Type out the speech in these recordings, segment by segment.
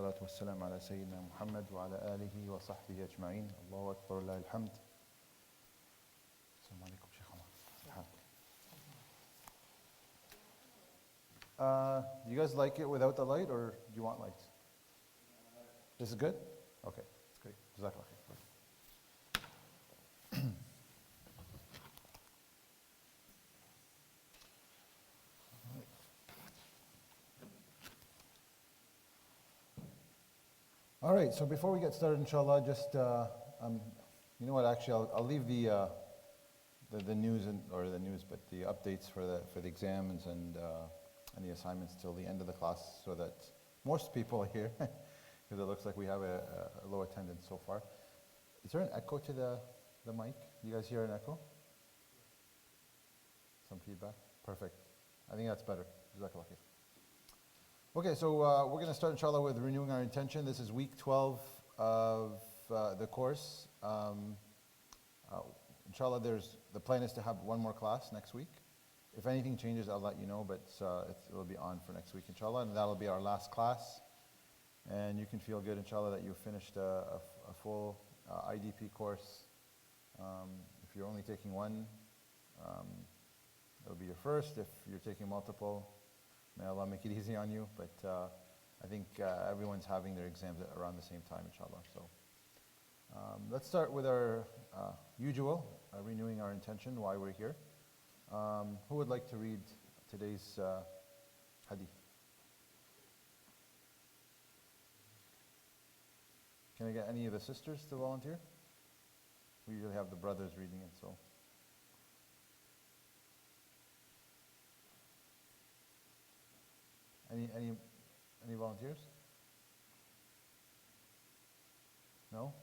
والصلاة والسلام على سيدنا محمد وعلى آله وصحبه أجمعين. الله أكبر لله الحمد. السلام عليكم شيخ Omar. Do you guys like it without the light or do you want lights? This is good? Okay, that's great. Jazakallah khair. All right, so before we get started, inshallah, just, you know what, actually, I'll leave the news, but the updates for the exams and the assignments till the end of the class so that most people are here, because it looks like we have a low attendance so far. Is there an echo to the mic? Do you guys hear an echo? Some feedback? Perfect. I think that's better. Jazakallah khair. Okay, so we're going to start, inshallah, with renewing our intention. This is week 12 of the course. Inshallah, the plan is to have one more class next week. If anything changes, I'll let you know, but it'll be on for next week, inshallah, and that'll be our last class. And you can feel good, inshallah, that you've finished a full IDP course. If you're only taking one, it'll be your first. If you're taking multiple, may Allah make it easy on you, but I think everyone's having their exams around the same time, inshallah. So let's start with our usual, renewing our intention, why we're here. Who would like to read today's hadith? Can I get any of the sisters to volunteer? We usually have the brothers reading it, so. Any volunteers? No?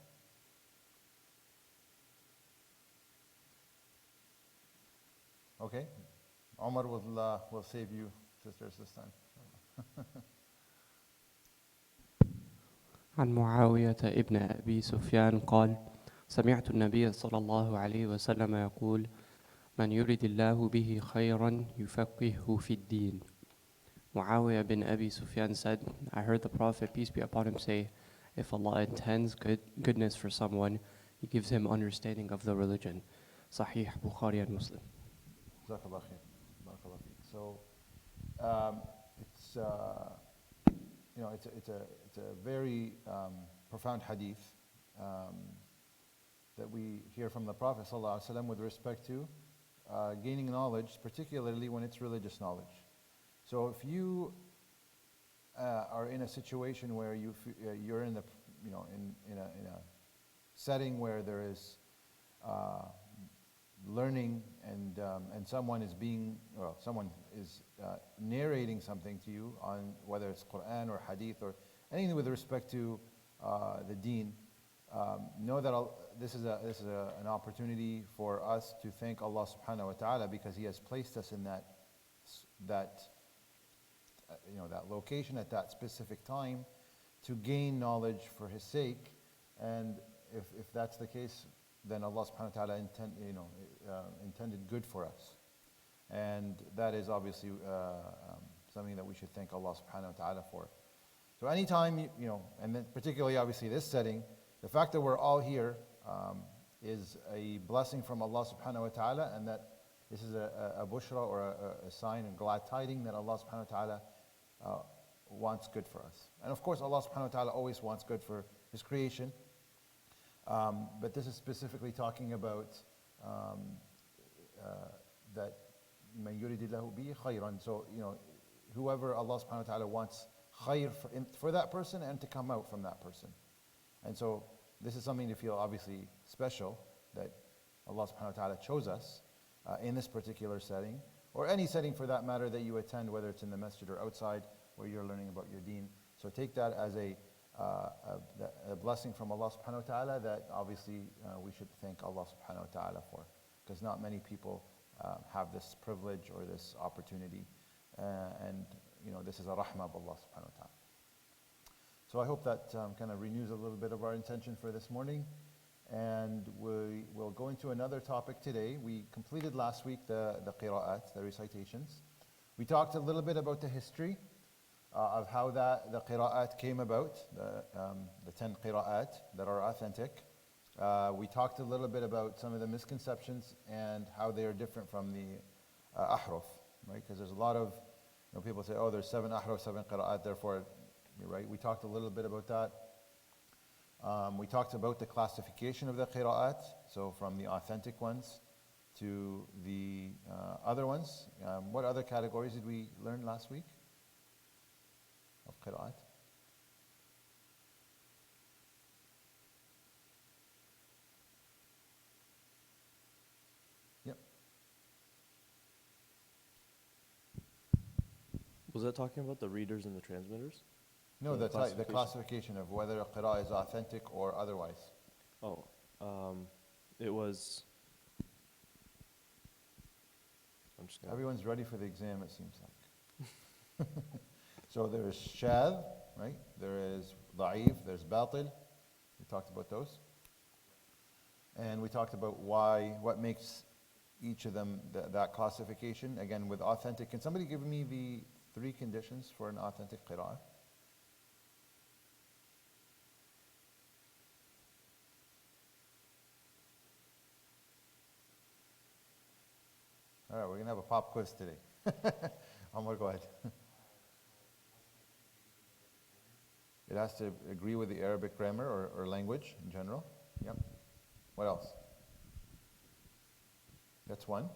Okay. Omar will save you, sisters, this time. عن معاوية ابن أبي سفيان قال: سمعت النبي صلى الله عليه وسلم يقول: من يرد الله به خيرا يفقهه في الدين. Muawiyah bin Abi Sufyan said, I heard the Prophet, peace be upon him, say, if Allah intends goodness for someone, He gives him understanding of the religion. Sahih Bukhari and Muslim. Jazakallah khair. Barakallah feek. So, it's a very profound hadith that we hear from the Prophet ﷺ with respect to gaining knowledge, particularly when it's religious knowledge. So if you are in a situation where you're in a setting where there is learning and someone is narrating something to you on whether it's Quran or Hadith or anything with respect to the Deen, know that this is an opportunity for us to thank Allah Subhanahu wa Taala because He has placed us in that location at that specific time to gain knowledge for His sake. And if that's the case, then Allah subhanahu wa ta'ala intended good for us. And that is obviously something that we should thank Allah subhanahu wa ta'ala for. So anytime, and then particularly obviously this setting, the fact that we're all here is a blessing from Allah subhanahu wa ta'ala, and that this is a bushra or a sign and glad tiding that Allah subhanahu wa ta'ala wants good for us. And of course Allah subhanahu wa ta'ala always wants good for His creation. But this is specifically talking about that man yuridillahu bihi khayran. So, whoever Allah subhanahu wa ta'ala wants khayr for that person and to come out from that person. And so this is something to feel obviously special that Allah subhanahu wa ta'ala chose us in this particular setting, or any setting for that matter that you attend, whether it's in the masjid or outside where you're learning about your deen. So take that as a blessing from Allah subhanahu wa ta'ala that obviously we should thank Allah subhanahu wa ta'ala for, because not many people have this privilege or this opportunity, and this is a rahmah of Allah subhanahu wa ta'ala. So I hope that kind of renews a little bit of our intention for this morning, and we will go into another topic today. We completed last week the qira'at, the recitations. We talked a little bit about the history of how the qira'at came about, the 10 qira'at that are authentic. We talked a little bit about some of the misconceptions and how they are different from the ahruf, right? Because there's a lot of people say, oh, there's 7 ahruf, 7 qira'at, therefore, you're right. We talked a little bit about that. We talked about the classification of the qira'at, so from the authentic ones to the other ones. What other categories did we learn last week of qira'at? Yep. Was that talking about the readers and the transmitters? No, The the classification of whether a qira'ah is authentic or otherwise. Oh, it was. I'm just gonna. Everyone's ready for the exam, it seems like. So there is shadh, right? There is da'if, there's batil. We talked about those. And we talked about what makes each of them that classification. Again, with authentic, can somebody give me the 3 conditions for an authentic qira'ah? All right, we're going to have a pop quiz today. Omar, go ahead. It has to agree with the Arabic grammar or language in general. Yep. What else? That's one.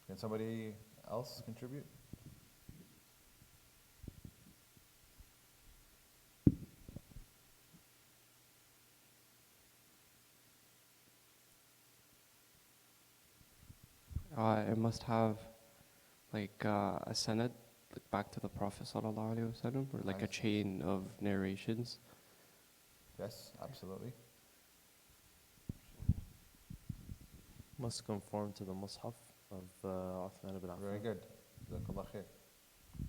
Can somebody else contribute? It must have like a sanad, like back to the Prophet sallallahu alaihi wasallam, or like a chain of narrations. Yes, absolutely. Must conform to the Mus'haf of Uthman ibn Affan. Very good. Jazakallah khair.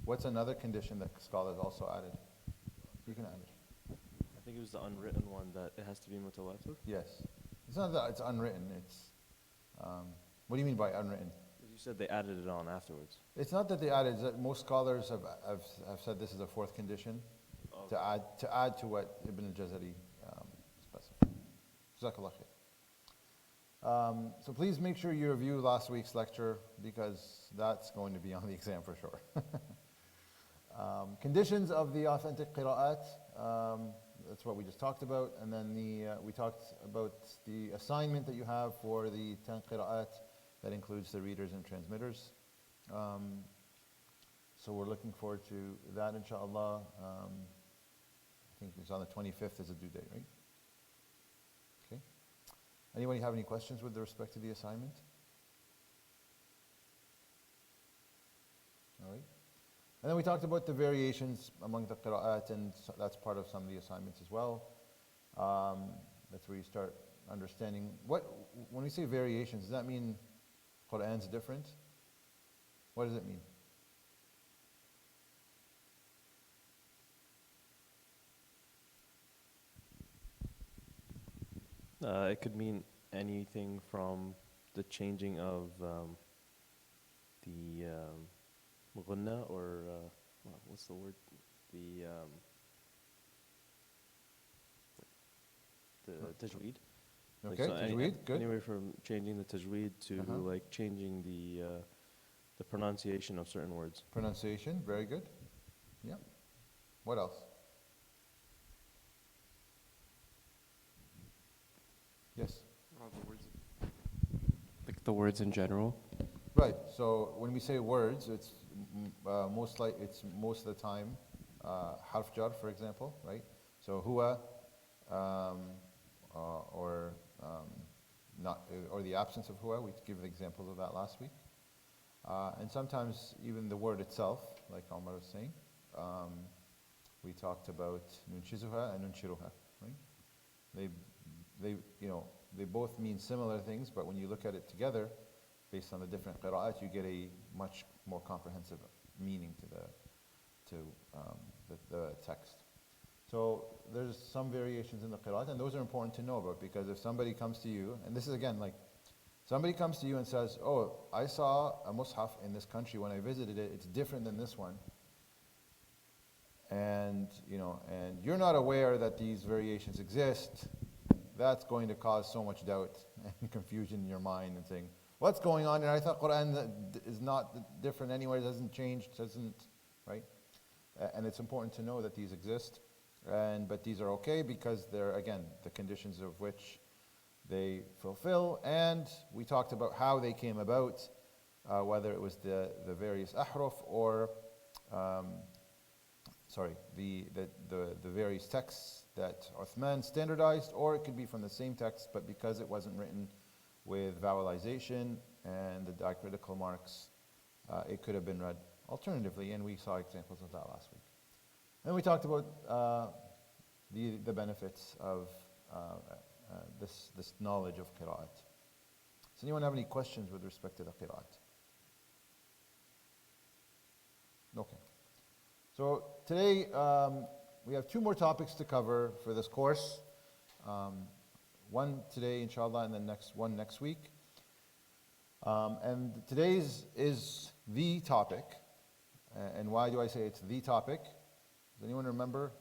What's another condition that scholars also added? You can add it. I think it was the unwritten one that it has to be mutawatir. Yes. It's not that it's unwritten. It's what do you mean by unwritten? You said they added it on afterwards. It's not that they added. It's that most scholars have said this is a 4th condition to add to what Ibn al-Jazari specified. Jazakallah khair. So please make sure you review last week's lecture because that's going to be on the exam for sure. Conditions of the authentic qira'at, that's what we just talked about. And then we talked about the assignment that you have for the 10 qira'at. That includes the readers and transmitters. So we're looking forward to that, inshallah. I think it's on the 25th is the due date, right? Okay. Anybody have any questions with respect to the assignment? All right. And then we talked about the variations among the qira'at, and that's part of some of the assignments as well. That's where you start understanding when we say variations, does that mean Qur'an's different? What does it mean? It could mean anything from the changing of the ghunna or what's the word? The tajweed. Okay, tajweed, good. Anywhere from changing the tajweed to like changing the pronunciation of certain words. Pronunciation, very good. Yeah. What else? Yes. Like the words in general. Right. So when we say words, it's most of the time harf jar, for example, right? So huwa or not, or the absence of huwa. We give examples of that last week. And sometimes even the word itself, like Omar was saying, we talked about nunshizuha and nunshiruha, right? They both mean similar things, but when you look at it together, based on the different qira'at, you get a much more comprehensive meaning to the text. So there's some variations in the qira'at, and those are important to know about, because if somebody comes to you, and this is again like, somebody comes to you and says, oh, I saw a mushaf in this country when I visited it, it's different than this one. and you're not aware that these variations exist, that's going to cause so much doubt and confusion in your mind and saying, what's going on here? I thought Quran is not different anywhere, it doesn't change, doesn't, right? And it's important to know that these exist, but these are okay because they're, again, the conditions of which they fulfill. And we talked about how they came about, whether it was the various ahruf or the various texts that Uthman standardized, or it could be from the same text, but because it wasn't written with vowelization and the diacritical marks, it could have been read alternatively, and we saw examples of that last week. And we talked about the benefits of this knowledge of qira'at. Does anyone have any questions with respect to the qira'at? Okay. So today we have two more topics to cover for this course. One today, inshallah, and then one next week. And today's is the topic. And why do I say it's the topic? Does anyone remember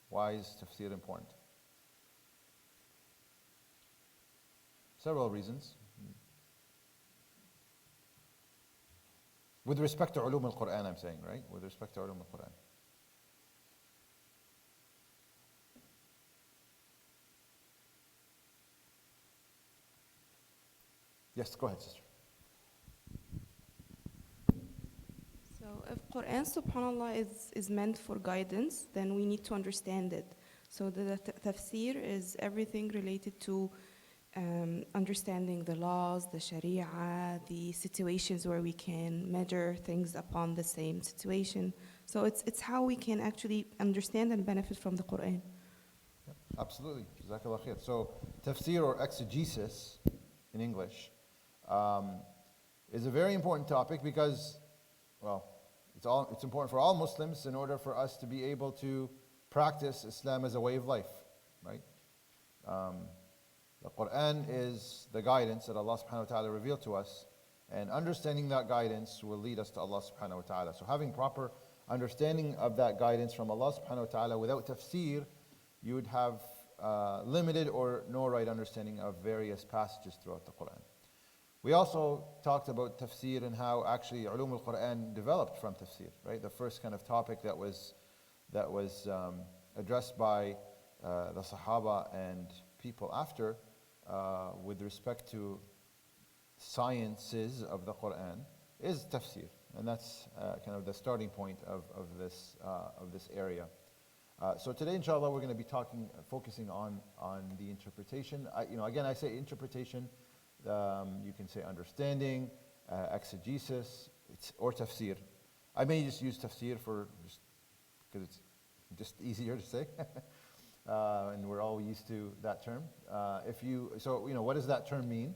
why is tafsir important? Several reasons. With respect to ulum al-Quran, I'm saying, right? With respect to ulum al-Quran. Yes, go ahead, sister. So if Quran, subhanAllah, is meant for guidance, then we need to understand it. So the tafsir is everything related to understanding the laws, the sharia, the situations where we can measure things upon the same situation. So it's how we can actually understand and benefit from the Quran. Yep, absolutely. Jazakallah khair. So tafsir or exegesis in English is a very important topic because, well, it's important for all Muslims in order for us to be able to practice Islam as a way of life, right? The Quran is the guidance that Allah subhanahu wa ta'ala revealed to us, and understanding that guidance will lead us to Allah subhanahu wa ta'ala. So having proper understanding of that guidance from Allah subhanahu wa ta'ala without tafsir, you would have limited or no right understanding of various passages throughout the Quran. We also talked about tafsir and how actually ulum al-Quran developed from tafsir, right? The first kind of topic that was addressed by the Sahaba and people after with respect to sciences of the Quran is tafsir, and that's kind of the starting point of this area. So today, inshallah, we're going to be focusing on the interpretation. Again, I say interpretation. You can say understanding, exegesis, or tafsir. I may just use tafsir because it's just easier to say. And we're all used to that term. What does that term mean?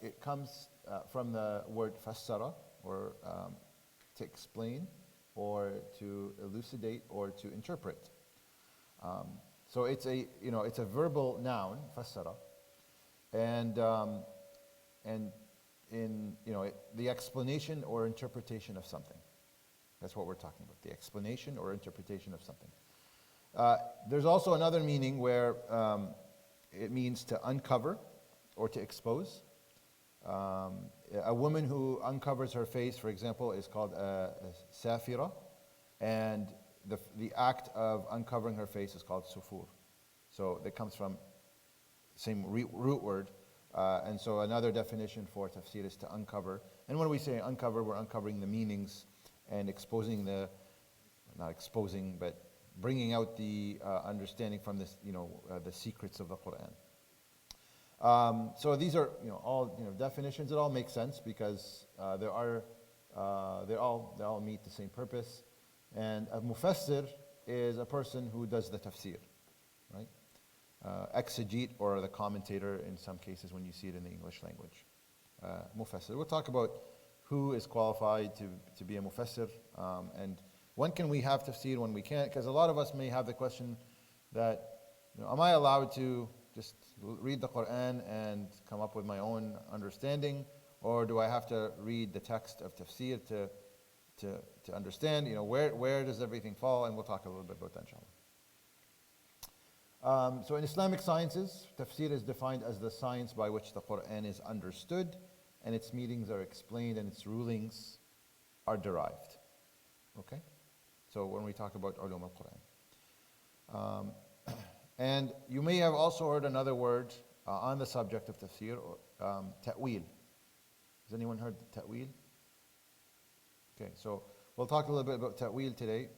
It comes from the word fassara, or to explain, or to elucidate, or to interpret. So it's a verbal noun, fassara, and the explanation or interpretation of something. That's what we're talking about, the explanation or interpretation of something. There's also another meaning where it means to uncover or to expose. A woman who uncovers her face, for example, is called a safira, and the act of uncovering her face is called sufur. So that comes from same root word, and so another definition for tafsir is to uncover. And when we say uncover, we're uncovering the meanings and exposing not exposing, but bringing out the understanding from this, the secrets of the Quran. So these are, all definitions. It all makes sense because they all meet the same purpose. And a mufassir is a person who does the tafsir, right? Exegete, or the commentator in some cases when you see it in the English language. Mufassir. We'll talk about who is qualified to be a mufassir, and when can we have tafsir, when we can't, because a lot of us may have the question that, am I allowed to just read the Quran and come up with my own understanding, Or do I have to read the text of tafsir to understand, where does everything fall? And we'll talk a little bit about that, inshallah. So in Islamic sciences, tafsir is defined as the science by which the Quran is understood and its meanings are explained and its rulings are derived. Okay? So when we talk about ulum al-Quran. And you may have also heard another word on the subject of tafsir, ta'wil. Has anyone heard ta'wil? Okay, so we'll talk a little bit about ta'wil today.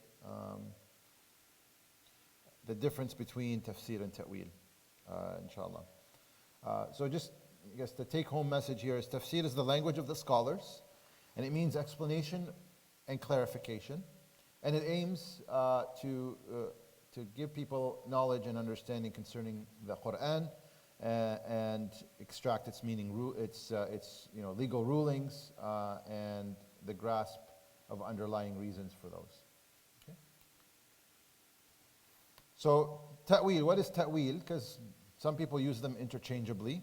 The difference between tafsir and ta'wil, inshallah. So just, I guess the take-home message here is tafsir is the language of the scholars, and it means explanation and clarification, and it aims to give people knowledge and understanding concerning the Quran and extract its meaning, its legal rulings and the grasp of underlying reasons for those. Okay. So ta'wil, what is ta'wil? Because some people use them interchangeably.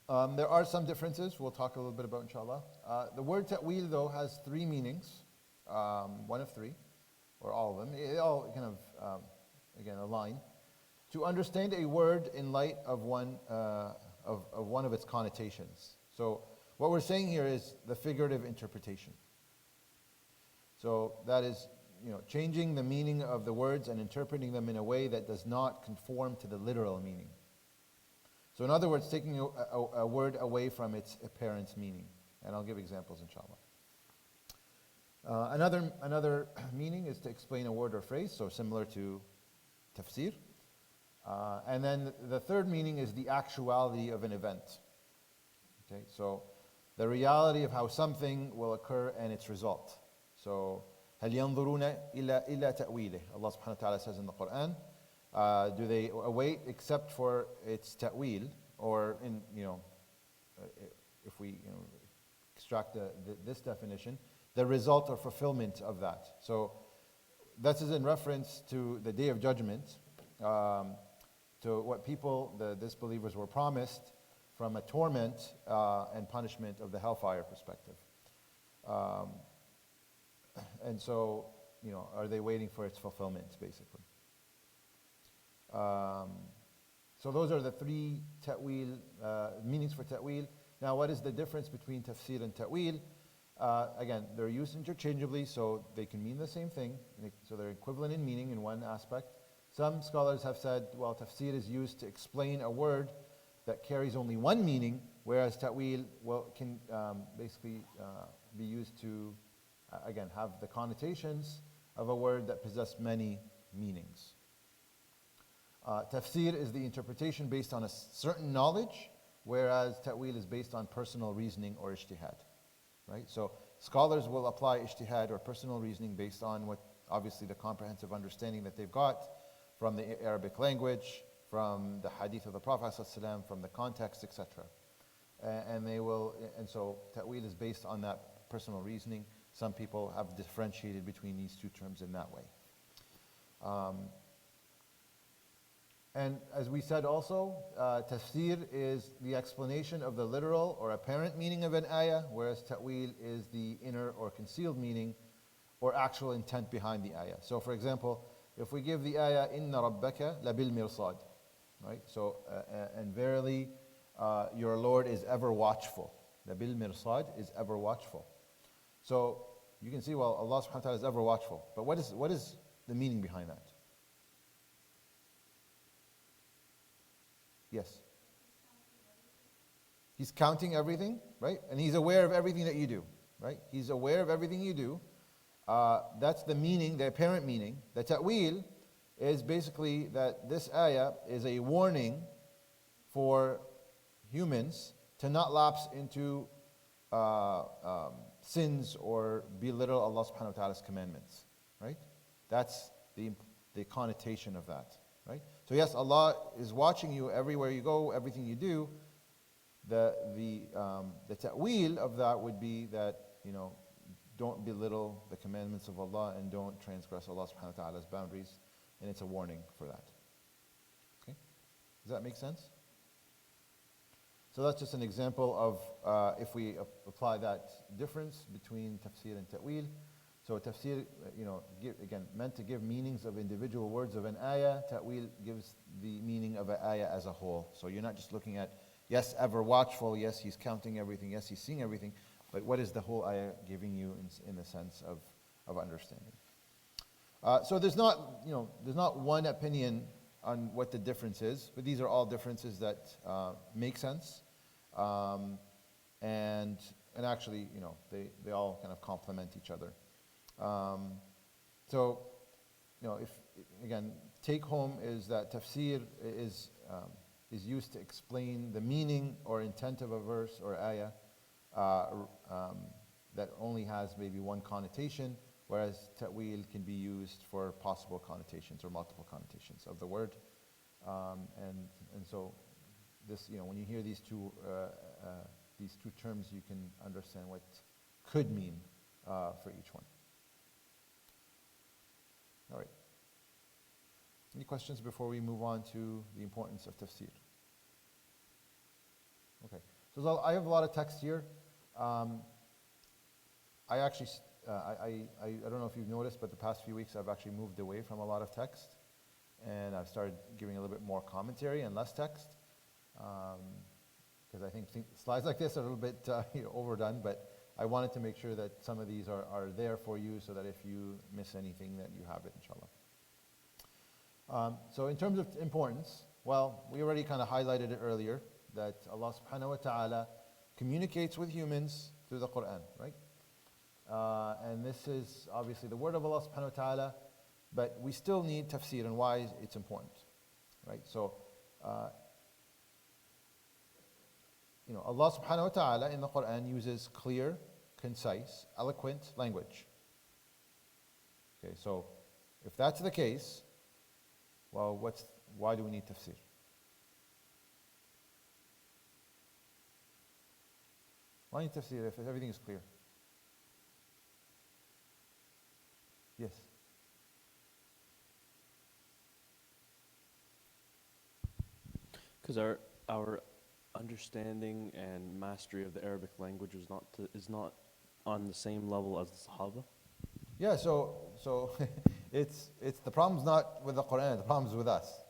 There are some differences we'll talk a little bit about, inshallah. The word ta'wil, though, has three meanings, one of three, or all of them. They all kind of, again, align. To understand a word in light of one of its connotations. So what we're saying here is the figurative interpretation. So that is, changing the meaning of the words and interpreting them in a way that does not conform to the literal meaning. So in other words, taking a word away from its apparent meaning. And I'll give examples, inshallah. Another meaning is to explain a word or phrase, so similar to tafsir. And then the third meaning is the actuality of an event. Okay, so the reality of how something will occur and its result. So, هل ينظرون إلا تأويله? Allah subhanahu wa ta'ala says in the Quran, do they await except for its ta'wil? Or if we extract this definition, the result or fulfillment of that. So that is in reference to the Day of Judgment, to what people, the disbelievers, were promised from a torment and punishment of the hellfire perspective. And so, are they waiting for its fulfillment, basically? So those are the three ta'wil, meanings for ta'wil. Now, what is the difference between tafsir and ta'wil? Again, they're used interchangeably, so they can mean the same thing. So they're equivalent in meaning in one aspect. Some scholars have said, well, tafsir is used to explain a word that carries only one meaning, whereas ta'wil can basically be used to, again, have the connotations of a word that possess many meanings. Tafsir is the interpretation based on a certain knowledge, whereas ta'wil is based on personal reasoning or ijtihad. Right? So scholars will apply ijtihad or personal reasoning based on what, obviously, the comprehensive understanding that they've got from the Arabic language, from the hadith of the Prophet ﷺ, from the context, etc. And so ta'wil is based on that personal reasoning. Some people have differentiated between these two terms in that way. And as we said also, tafsir is the explanation of the literal or apparent meaning of an ayah, whereas ta'wil is the inner or concealed meaning or actual intent behind the ayah. So for example, if we give the ayah, inna rabbaka labil mirsad, right? So, and verily, your Lord is ever watchful. Labil mirsad is ever watchful. So you can see, well, Allah subhanahu wa ta'ala is ever watchful. But what is the meaning behind that? Yes. He's counting everything, right? And He's aware of everything that you do, right? He's aware of everything you do. That's the meaning, the apparent meaning. The ta'wil is basically that this ayah is a warning for humans to not lapse into sins or belittle Allah subhanahu wa ta'ala's commandments, right? That's the connotation of that, right? So yes, Allah is watching you everywhere you go, everything you do. The ta'wil of that would be that, don't belittle the commandments of Allah and don't transgress Allah subhanahu wa ta'ala's boundaries, and it's a warning for that. Okay? Does that make sense? So that's just an example of if we apply that difference between tafsir and ta'wil. So tafsir, again, meant to give meanings of individual words of an ayah. Ta'wil gives the meaning of an ayah as a whole. So you're not just looking at, yes, ever watchful, yes, he's counting everything, yes, he's seeing everything, but what is the whole ayah giving you in the sense of understanding? So there's not one opinion on what the difference is, but these are all differences that make sense, and actually, they all kind of complement each other. So, if again, take home is that tafsir is used to explain the meaning or intent of a verse or ayah that only has maybe one connotation, whereas ta'wil can be used for possible connotations or multiple connotations of the word. And so this, when you hear these two terms, you can understand what could mean for each one. All right. Any questions before we move on to the importance of tafsir? Okay. So I have a lot of text here. I actually, I don't know if you've noticed, but the past few weeks I've actually moved away from a lot of text, and I've started giving a little bit more commentary and less text, because I think slides like this are a little bit overdone, but I wanted to make sure that some of these are there for you so that if you miss anything that you have it, inshallah. So in terms of importance, well, we already kind of highlighted it earlier, that Allah subhanahu wa ta'ala communicates with humans through the Quran, right? And this is obviously the word of Allah subhanahu wa ta'ala, but we still need tafsir and why it's important, right? So, Allah subhanahu wa ta'ala in the Quran uses clear, concise, eloquent language. Okay, so if that's the case, well, why do we need tafsir? Why need tafsir if everything is clear? Yes. Because our understanding and mastery of the Arabic language is not on the same level as the Sahaba. Yeah, so it's the problem's not with the Quran, the problem's with us.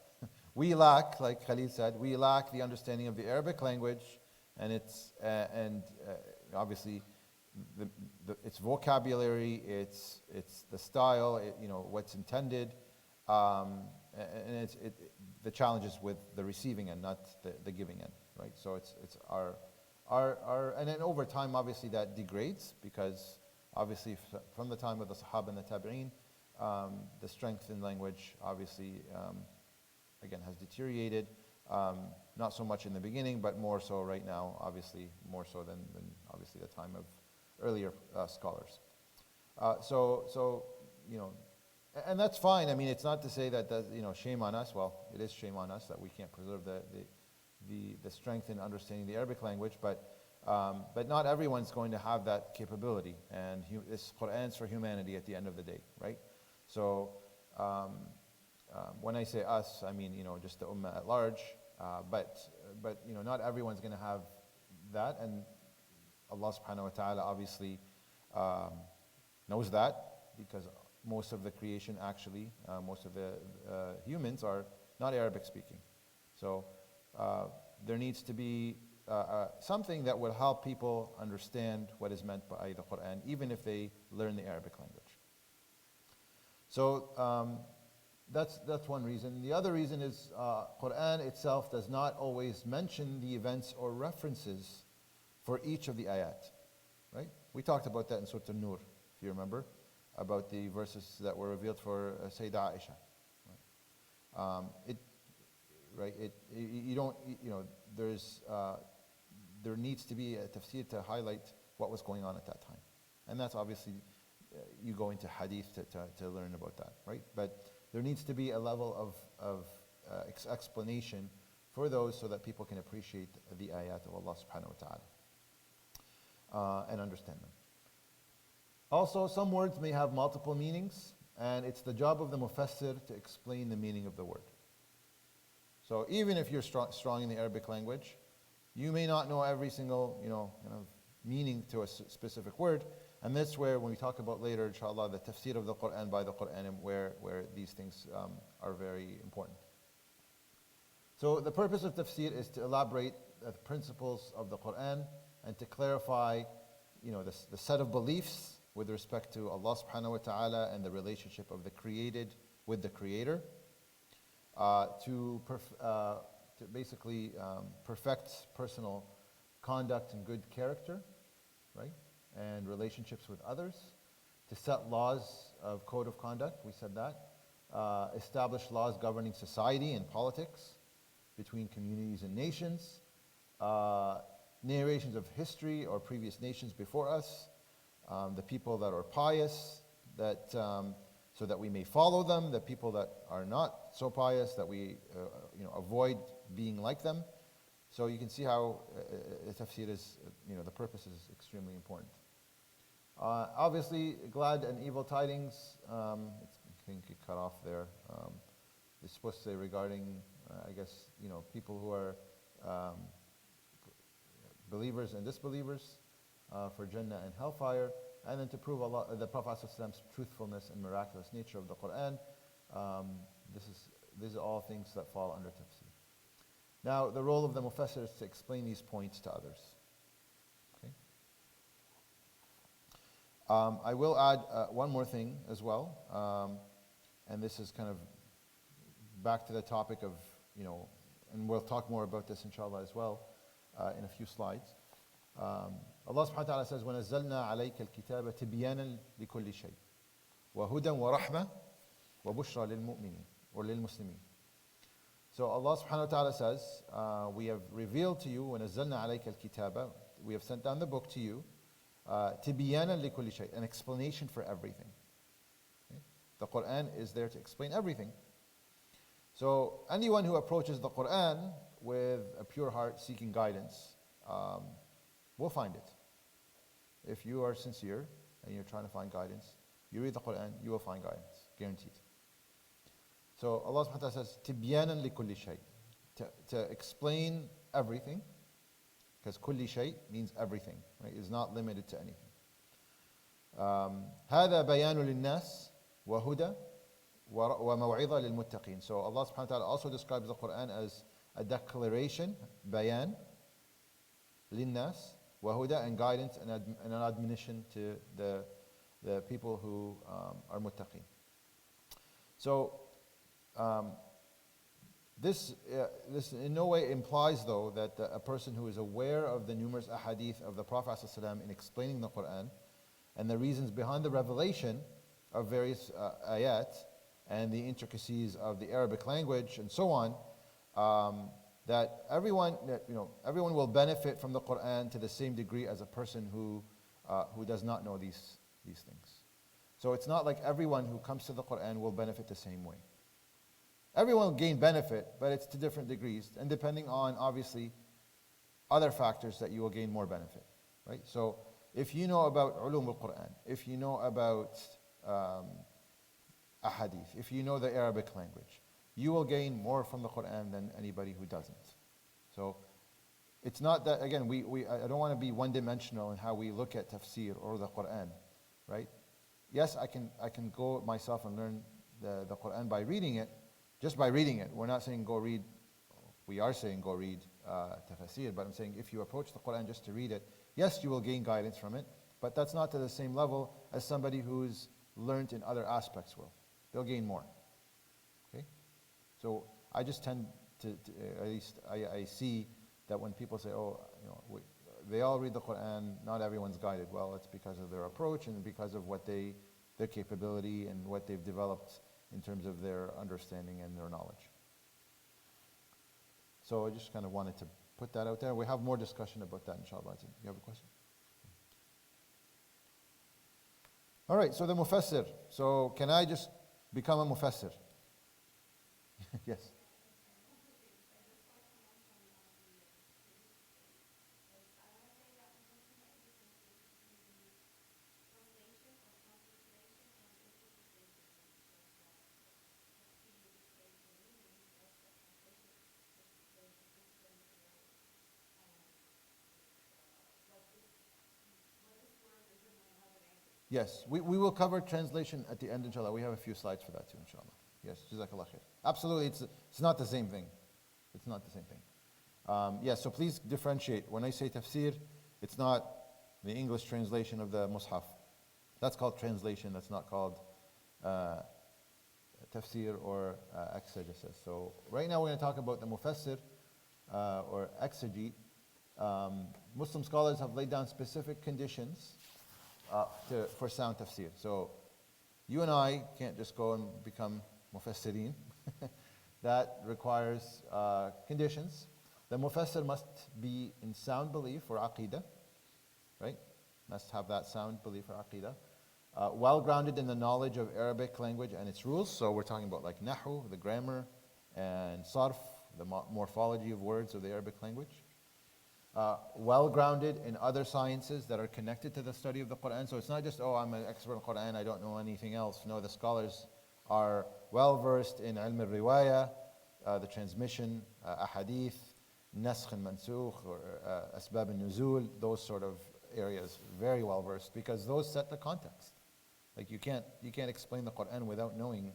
We lack, like Khalil said, we lack the understanding of the Arabic language, and obviously its vocabulary, its the style, what's intended, and the challenges with the receiving end, not the giving end, right? So it's our and then over time, obviously that degrades, because obviously from the time of the Sahaba and the Tabi'een, the strength in language obviously again has deteriorated. Not so much in the beginning, but more so right now, obviously more so than obviously the time of earlier scholars. And that's fine. I mean, it's not to say that shame on us. Well, it is shame on us that we can't preserve the strength in understanding the Arabic language, but not everyone's going to have that capability. And this Qur'an's for humanity at the end of the day, right? So when I say us, I mean just the ummah at large. But not everyone's going to have that, and Allah subhanahu wa ta'ala obviously knows that, because most of the creation actually, most of the humans are not Arabic speaking. So there needs to be something that will help people understand what is meant by the Quran, even if they learn the Arabic language. So that's one reason. The other reason is Quran itself does not always mention the events or references for each of the ayat, right? We talked about that in Surah An-Nur, if you remember, about the verses that were revealed for Sayyidah Aisha. There needs to be a tafsir to highlight what was going on at that time, and that's obviously you go into hadith to learn about that, right? But there needs to be a level of explanation for those, so that people can appreciate the ayat of Allah subhanahu wa ta'ala and understand them. Also, some words may have multiple meanings, and it's the job of the mufassir to explain the meaning of the word. So even if you're strong in the Arabic language, You may not know every single, kind of meaning to a specific word. And that's where, when we talk about later, inshallah, the tafsir of the Quran by the Quran, where these things are very important. So the purpose of tafsir is to elaborate the principles of the Quran and to clarify, the set of beliefs with respect to Allah subhanahu wa ta'ala and the relationship of the created with the creator, to basically perfect personal conduct and good character, right? And relationships with others, to set laws of code of conduct, we said that, establish laws governing society and politics between communities and nations, narrations of history or previous nations before us, the people that are pious, that so that we may follow them, the people that are not so pious, that we avoid being like them. So you can see how tafsir is, the purpose is extremely important. Obviously, glad and evil tidings, I think it cut off there. It's supposed to say regarding, I guess, people who are believers and disbelievers, for Jannah and hellfire, and then to prove the Prophet ﷺ's truthfulness and miraculous nature of the Quran. These are all things that fall under tafsir. Now, the role of the mufassir is to explain these points to others. Okay. I will add one more thing as well, and this is kind of back to the topic of, and we'll talk more about this inshallah as well in a few slides. Allah subhanahu wa ta'ala says, وَنَزَّلْنَا عَلَيْكَ الْكِتَابَ تِبْيَانًا لِكُلِّ شَيْءٍ وَهُدًى وَرَحْمَةً وَبُشْرَى لِلْمُؤْمِنِينَ or لِلْمُسْلِمِينَ. So Allah subhanahu wa ta'ala says, we have revealed to you, وَنَزَّلْنَا عَلَيْكَ الْكِتَابَ, we have sent down the book to you, تِبْيَانًا لِكُلِّ شَيْءٍ, an explanation for everything. Okay? The Quran is there to explain everything. So anyone who approaches the Quran with a pure heart seeking guidance, will find it. If you are sincere and you're trying to find guidance, you read the Quran, you will find guidance, guaranteed. So Allah subhanahu wa ta'ala says, تِبْيَانًا لِكُلِّ شَيْءٍ, to explain everything, because kulli shay means everything, right? It's not limited to anything. هذا بيان للناس وهدى وموعظة للمتقين. So Allah subhanahu wa ta'ala also describes the Quran as a declaration, bayan, للناس, وهدى, and guidance and an admonition to the people who are muttaqin. So this in no way implies, though, that a person who is aware of the numerous ahadith of the Prophet ﷺ in explaining the Quran and the reasons behind the revelation of various ayat and the intricacies of the Arabic language and so on, that everyone will benefit from the Quran to the same degree as a person who does not know these things. So it's not like everyone who comes to the Quran will benefit the same way. Everyone will gain benefit, but it's to different degrees, and depending on, obviously, other factors that you will gain more benefit, right? So if you know about ulum al-Quran, if you know about ahadith, if you know the Arabic language, you will gain more from the Quran than anybody who doesn't. So it's not that, again, I don't want to be one-dimensional in how we look at tafsir or the Quran, right? Yes, I can go myself and learn the Quran by reading it, just by reading it. We're not saying go read, we are saying go read tafsir, but I'm saying if you approach the Quran just to read it, yes, you will gain guidance from it, but that's not to the same level as somebody who's learned in other aspects will. They'll gain more. Okay? So I just tend to at least I see that when people say, they all read the Quran, not everyone's guided. Well, it's because of their approach and because of their capability and what they've developed in terms of their understanding and their knowledge. So I just kind of wanted to put that out there. We have more discussion about that, inshallah. You have a question? All right, so the mufassir. So can I just become a mufassir? Yes. Yes, we will cover translation at the end, inshallah. We have a few slides for that too, inshallah. Yes, jazakallah khair. Absolutely, it's not the same thing. It's not the same thing. Yes, so please differentiate. When I say tafsir, it's not the English translation of the Mus'haf. That's called translation, that's not called tafsir or exegesis. So right now we're going to talk about the mufassir or exegete. Muslim scholars have laid down specific conditions for sound tafsir. So you and I can't just go and become mufassirin. That requires conditions. The mufassir must be in sound belief for aqidah, right? Must have that sound belief for aqidah. Well grounded in the knowledge of Arabic language and its rules. So we're talking about like nahu, the grammar, and sarf, the morphology of words of the Arabic language. Well grounded in other sciences that are connected to the study of the Quran. So it's not just, oh, I'm an expert in Quran, I don't know anything else. No, the scholars are well versed in ilm al-riwayah, the transmission, ahadith, nasakh and mansukh, or asbab al-nuzul, those sort of areas, very well versed, because those set the context. Like you can't explain the Quran without knowing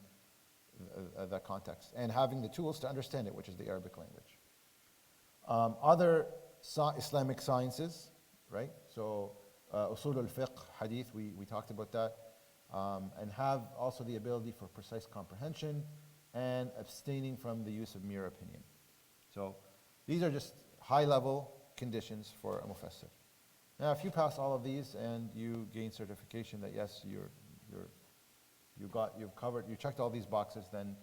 the context and having the tools to understand it, which is the Arabic language. Other Islamic sciences, right? So usul al-fiqh, hadith, we talked about that, and have also the ability for precise comprehension and abstaining from the use of mere opinion. So these are just high-level conditions for a mufassir. Now, if you pass all of these and you gain certification that yes, you checked all these boxes, then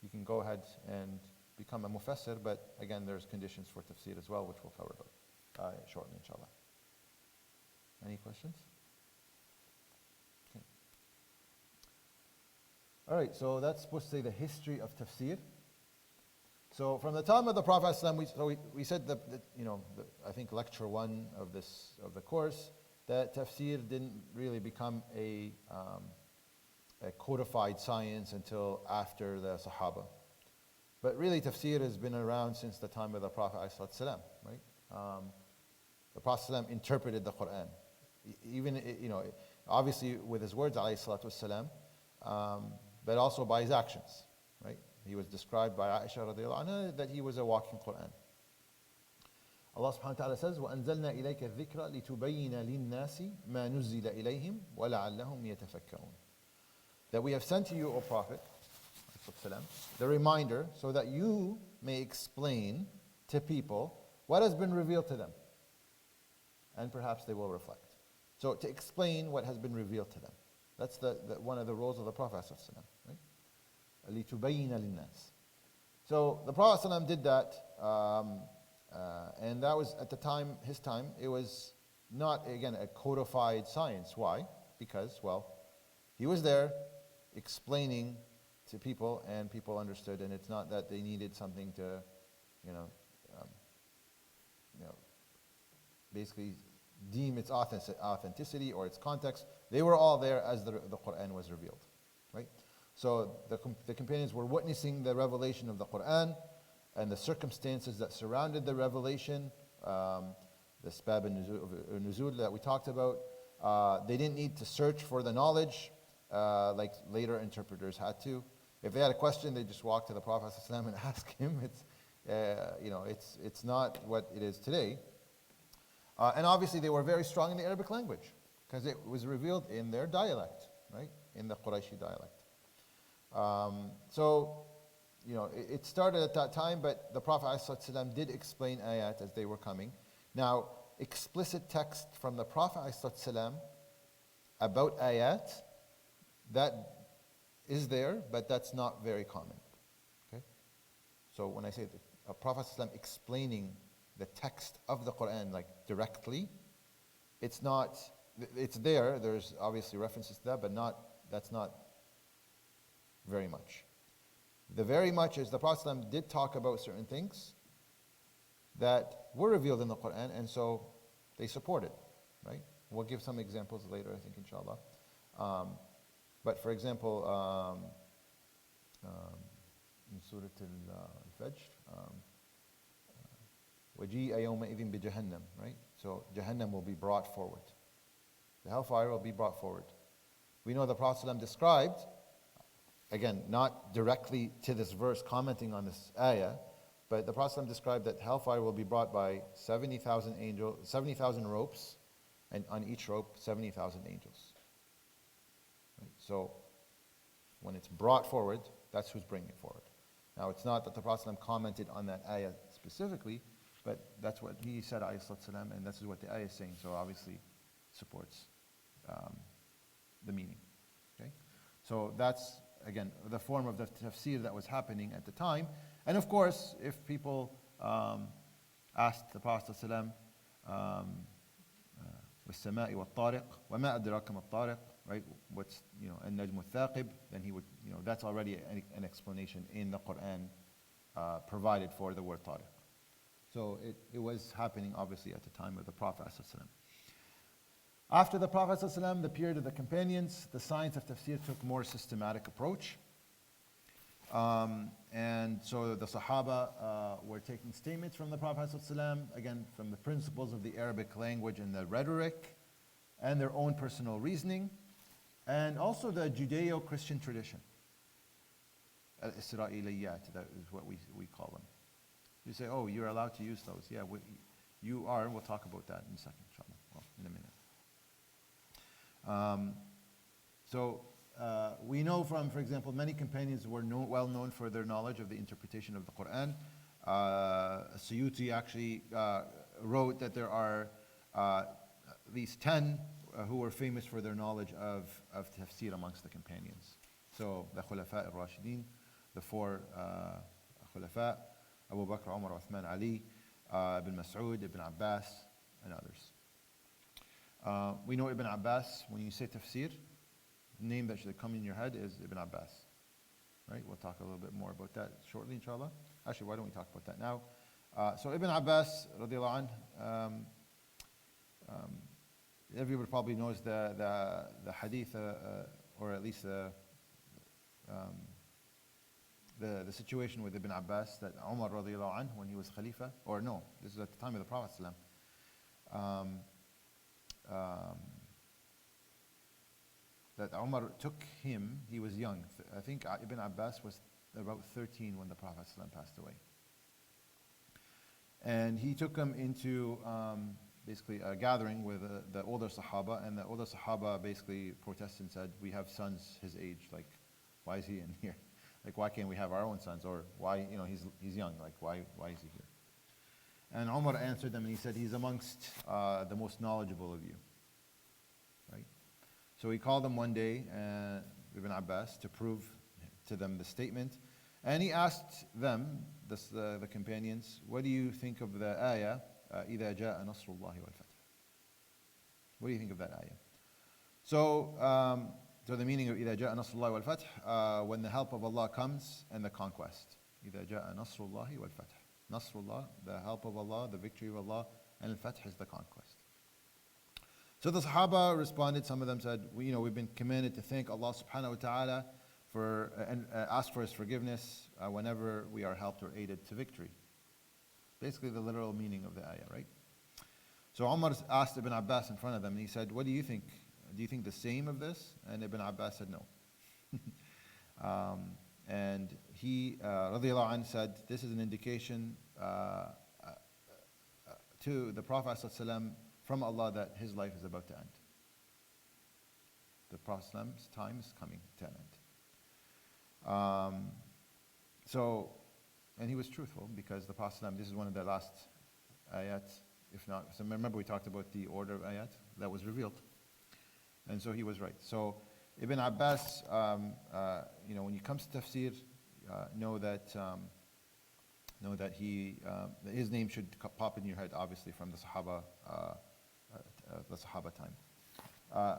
you can go ahead and become a mufassir. But again, there's conditions for tafsir as well, which we'll cover shortly, inshallah. Any questions? Okay. All right, so that's supposed to say the history of tafsir. So from the time of the Prophet ﷺ, we said that I think lecture 1 of the course, that tafsir didn't really become a codified science until after the Sahaba. But really tafsir has been around since the time of the Prophet ﷺ, right? The Prophet ﷺ interpreted the Quran, even obviously with his words ﷺ, but also by his actions, right? He was described by Aisha radiallahu anha that he was a walking Quran. Allah subhanahu wa ta'ala says, وَأَنزَلْنَا إِلَيْكَ الذِّكْرَ لِتُبَيِّنَ لِلنَّاسِ مَا نُزِّلَ إِلَيْهِمْ وَلَعَلَّهُمْ يَتَفَكَّرُونَ. That we have sent to you, O Prophet, the reminder so that you may explain to people what has been revealed to them. And perhaps they will reflect. So to explain what has been revealed to them. That's one of the roles of the Prophet, right? لِتُبَيِّنَ لِلنَّاسِ. So the Prophet ﷺ did that, and that was at the time, his time, it was not, again, a codified science. Why? Because, well, he was there explaining to people, and people understood, and it's not that they needed something to, basically deem its authenticity or its context. They were all there as the Quran was revealed, right? So the companions were witnessing the revelation of the Quran and the circumstances that surrounded the revelation, the asbab al-nuzul that we talked about. They didn't need to search for the knowledge like later interpreters had to. If they had a question, they just walked to the Prophet ﷺ and asked him. It's not what it is today. And obviously they were very strong in the Arabic language because it was revealed in their dialect, right? In the Qurayshi dialect. It started at that time, but the Prophet ﷺ did explain ayat as they were coming. Now, explicit text from the Prophet ﷺ about ayat, that is there, but that's not very common. Okay? So when I say the Prophet ﷺ explaining the text of the Quran like directly, it's there, there's obviously references to that, but that's not very much. The very much is the Prophet ﷺ did talk about certain things that were revealed in the Quran, and so they support it, right? We'll give some examples later, I think, inshallah. But for example, in Surah Al-Fajr, وَجِيءَ يَوْمَئِذٍ بِجَهَنَّمْ, right? So Jahannam will be brought forward. The hellfire will be brought forward. We know the Prophet ﷺ described, again, not directly to this verse commenting on this ayah, but the Prophet ﷺ described that hellfire will be brought by 70,000 angels, 70,000 ropes, and on each rope, 70,000 angels. Right? So, when it's brought forward, that's who's bringing it forward. Now, it's not that the Prophet ﷺ commented on that ayah specifically, but that's what he said, ﷺ, and this is what the ayah is saying, so obviously supports the meaning. Okay? So that's, again, the form of the tafsir that was happening at the time. And of course, if people asked the Prophet ﷺ, وَالسَّمَاءِ وَالطَّارِقِ وَمَا أَدْرَاكَ مَا الطَّارِقِ, right? What's, النَّجْمُ الثَّاقِبِ, then he would, that's already an explanation in the Quran provided for the word tariq. So it was happening obviously at the time of the Prophet ﷺ. After the Prophet ﷺ, the period of the companions, the science of tafsir took more systematic approach. And so the Sahaba were taking statements from the Prophet ﷺ, again, from the principles of the Arabic language and the rhetoric, and their own personal reasoning, and also the Judeo-Christian tradition. Al-Isra'iliyat, that is what we call them. You say, oh, you're allowed to use those. Yeah, you are. We'll talk about that in a second, inshallah. Well, in a minute. We know from, for example, many companions were well known for their knowledge of the interpretation of the Quran. Suyuti actually wrote that there are at least 10 who were famous for their knowledge of tafsir amongst the companions. So the Khulafa al-Rashidin, the four Khulafa, Abu Bakr, Umar, Uthman, Ali, Ibn Mas'ud, Ibn Abbas, and others. We know Ibn Abbas, when you say tafsir, the name that should come in your head is Ibn Abbas. Right? We'll talk a little bit more about that shortly, inshallah. Actually, why don't we talk about that now? So Ibn Abbas, radiallahu anh, everybody probably knows the hadith, or at least the situation with Ibn Abbas, that Umar radiallahu anh, when he was Khalifa, or no, this is at the time of the Prophet ﷺ, that Umar took him, he was young. I think Ibn Abbas was about 13 when the Prophet ﷺ passed away. And he took him into basically a gathering with the older Sahaba, and the older Sahaba basically protested and said, we have sons his age, like, why is he in here? Like, why can't we have our own sons? Or why, he's young, like, why is he here? And Umar answered them and he said, he's amongst the most knowledgeable of you. Right? So he called them one day, Ibn Abbas, to prove to them the statement. And he asked them, the companions, what do you think of the ayah, إِذَا جَاءَ نَصْرُ اللَّهِ وَالْفَتْحِ? What do you think of that ayah? So the meaning of إِذَا جَاءَ نَصْرُ اللَّهِ وَالْفَتْحِ, when the help of Allah comes and the conquest. إِذَا جَاءَ نَصْرُ اللَّهِ وَالْفَتْحِ. Nasrullah, the help of Allah, the victory of Allah, and al-Fath is the conquest. So the Sahaba responded, some of them said, we've been commanded to thank Allah subhanahu wa ta'ala and ask for His forgiveness whenever we are helped or aided to victory. Basically the literal meaning of the ayah, right? So Umar asked Ibn Abbas in front of them, and he said, what do you think? Do you think the same of this? And Ibn Abbas said no. And he, radiallahu anh, said, this is an indication to the Prophet ﷺ from Allah that his life is about to end. The Prophet's time is coming to an end. And he was truthful, because the Prophet ﷺ, this is one of the last ayat, if not, so remember we talked about the order of ayat that was revealed. And so he was right. So Ibn Abbas, when it comes to tafsir, know that his name should pop in your head, obviously, from the Sahaba time.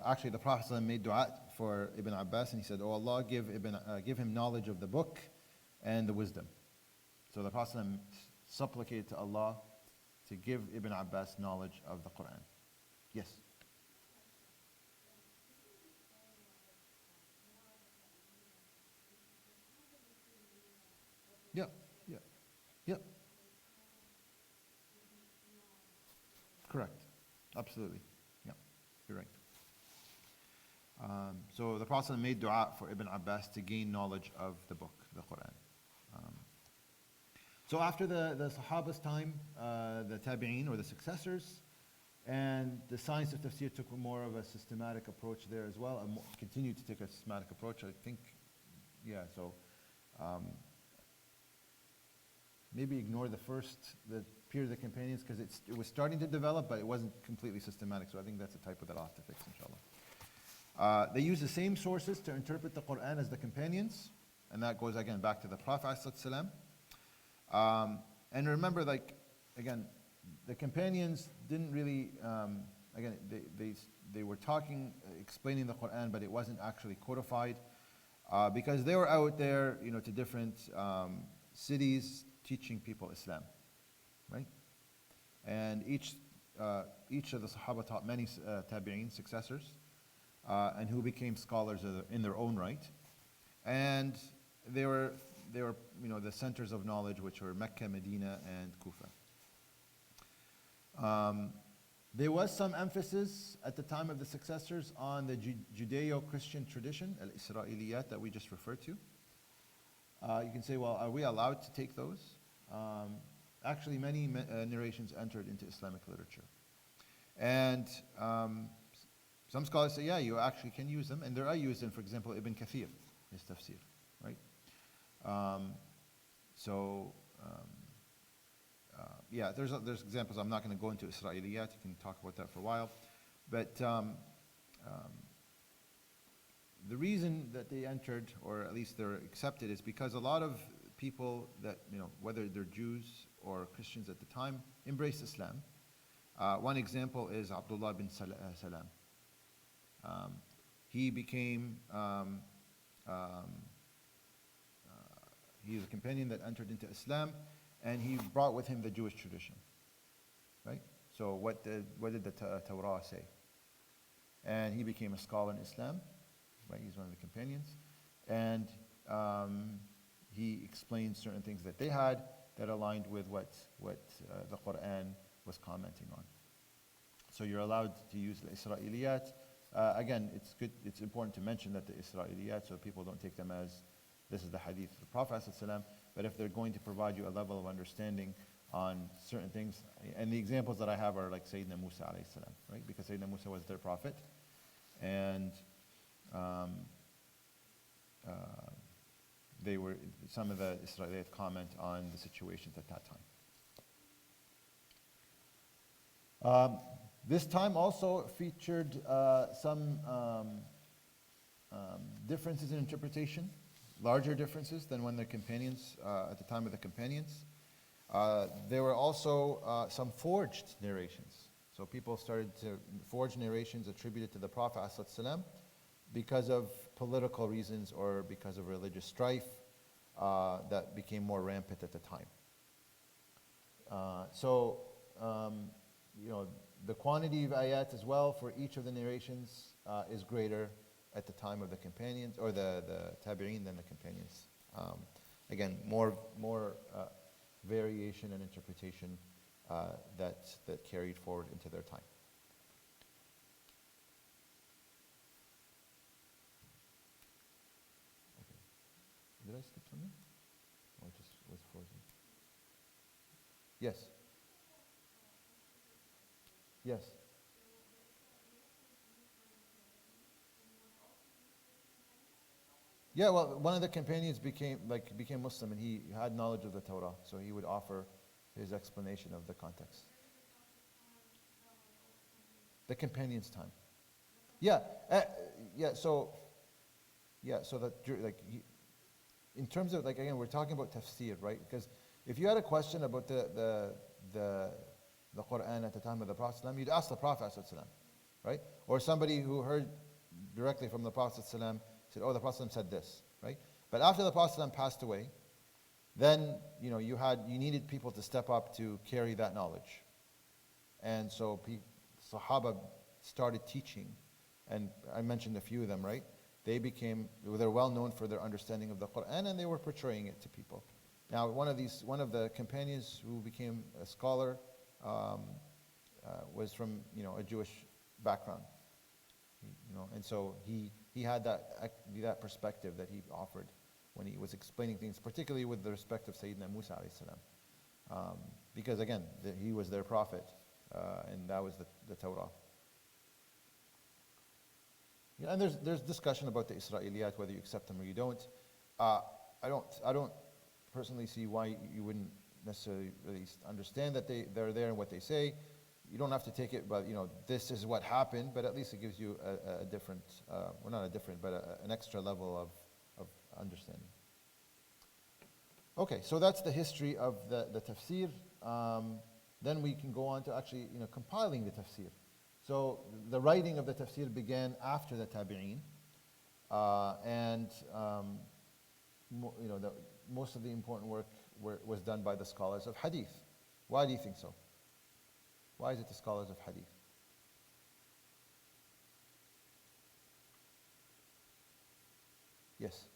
Actually, the Prophet ﷺ made dua for Ibn Abbas, and he said, "Oh Allah, give him knowledge of the book and the wisdom." So the Prophet ﷺ supplicated to Allah to give Ibn Abbas knowledge of the Quran. Yes. Yep. Correct. Absolutely. Yeah, you're right. So the Prophet made dua for Ibn Abbas to gain knowledge of the book, the Quran. Um, so after the Sahaba's time, the Tabi'een or the successors, and the science of tafsir took more of a systematic approach there as well, and continued to take a systematic approach, I think. Yeah, so maybe ignore the period of the companions, because it was starting to develop, but it wasn't completely systematic, so I think that's a typo that I'll have to fix, inshallah. They use the same sources to interpret the Quran as the companions, and that goes again back to the Prophet ﷺ. And remember, like, again, the companions didn't really, again, they were talking, explaining the Quran, but it wasn't actually codified, because they were out there, to different cities teaching people Islam, right? And each of the Sahaba taught many Tabi'een successors, and who became scholars in their own right. And they were the centers of knowledge, which were Mecca, Medina, and Kufa. There was some emphasis at the time of the successors on the Judeo-Christian tradition, al-Isra'iliyat, that we just referred to. You can say, well, are we allowed to take those? Actually, many narrations entered into Islamic literature. And some scholars say, yeah, you actually can use them, and there are used in, for example, Ibn Kathir, his tafsir, right? Yeah, there's examples. I'm not going to go into Isra'iliyat. You can talk about that for a while. But the reason that they entered, or at least they're accepted, is because a lot of people that, whether they're Jews or Christians at the time, embraced Islam. One example is Abdullah bin Salam. He became, he's a companion that entered into Islam, and he brought with him the Jewish tradition, right? So what did the Torah say? And he became a scholar in Islam, right? He's one of the companions. And he explained certain things that they had that aligned with what the Quran was commenting on. So you're allowed to use the Isra'iliyat. Again, it's important to mention that the Isra'iliyat, so people don't take them as this is the hadith of the Prophet ﷺ, but if they're going to provide you a level of understanding on certain things, and the examples that I have are like Sayyidina Musa alayhi salam, right? Because Sayyidina Musa was their prophet, and some of the Israelite comment on the situations at that time. This time also featured some differences in interpretation, larger differences than when the companions, at the time of the companions. There were also some forged narrations. So people started to forge narrations attributed to the Prophet ﷺ because of political reasons or because of religious strife that became more rampant at the time. The quantity of ayat as well for each of the narrations is greater at the time of the companions or the tabi'een than the companions. Again, more variation and interpretation that carried forward into their time. Okay. Did I skip something? Or just was frozen? Yes. Yes. Yeah, well, one of the companions became Muslim, and he had knowledge of the Torah, so he would offer his explanation of the context. The companion's time. Yeah, So that in terms of again, we're talking about tafsir, right? Because if you had a question about the Quran at the time of the Prophet ﷺ, you'd ask the Prophet ﷺ, right? Or somebody who heard directly from the Prophet ﷺ said, oh, the Prophet ﷺ said this, right? But after the Prophet ﷺ passed away, then you needed people to step up to carry that knowledge. And so Sahaba started teaching, and I mentioned a few of them, right? They're well known for their understanding of the Quran, and they were portraying it to people. Now, one of the companions who became a scholar was from a Jewish background. And so he had that perspective that he offered when he was explaining things, particularly with the respect of Sayyidina Musa alayhi salam. Because again, he was their prophet, and that was the Torah. Yeah, and there's discussion about the Israeliyat, whether you accept them or you don't. I don't personally see why you wouldn't necessarily really understand that they're there and what they say. You don't have to take it, but this is what happened. But at least it gives you a different, well, not a different, but an extra level of understanding. Okay, so that's the history of the tafsir. Then we can go on to actually compiling the tafsir. So the writing of the tafsir began after the tabi'een, and most of the important work was done by the scholars of hadith. Why do you think so? Why is it the scholars of hadith? Yes.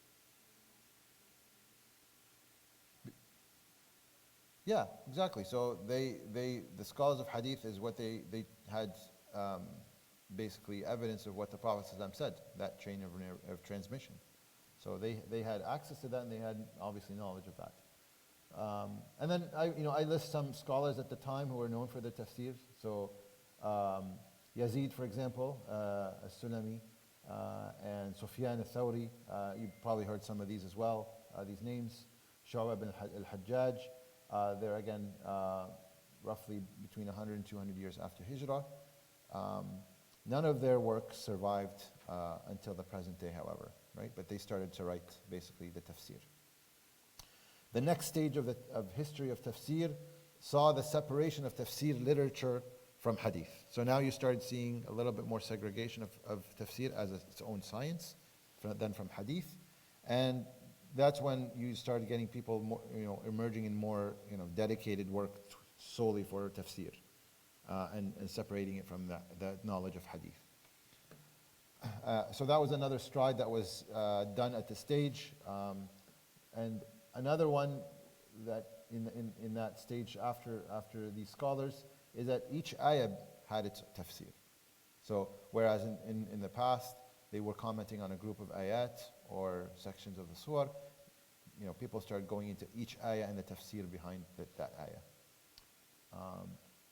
Yeah, exactly. So the scholars of hadith is what they had basically evidence of what the Prophet ﷺ said, that chain of transmission. So they had access to that, and they had obviously knowledge of that. And then I list some scholars at the time who were known for their tafsir. So Yazid, for example, as-Sulami, and Sufyan al-Thawri. You've probably heard some of these as well, these names. Shu'bah ibn al-Hajjaj. They're again roughly between 100 and 200 years after Hijrah. None of their works survived until the present day, however, right? But they started to write basically the tafsir. The next stage of history of tafsir saw the separation of tafsir literature from hadith. So now you started seeing a little bit more segregation of tafsir as its own science than from hadith. And that's when you started getting people more, emerging in more dedicated work solely for tafsir, and separating it from that knowledge of hadith. So that was another stride that was done at this stage. And another one that in that stage after these scholars is that each ayah had its tafsir. So whereas in the past they were commenting on a group of ayat or sections of the surah, people started going into each ayah and the tafsir behind that ayah.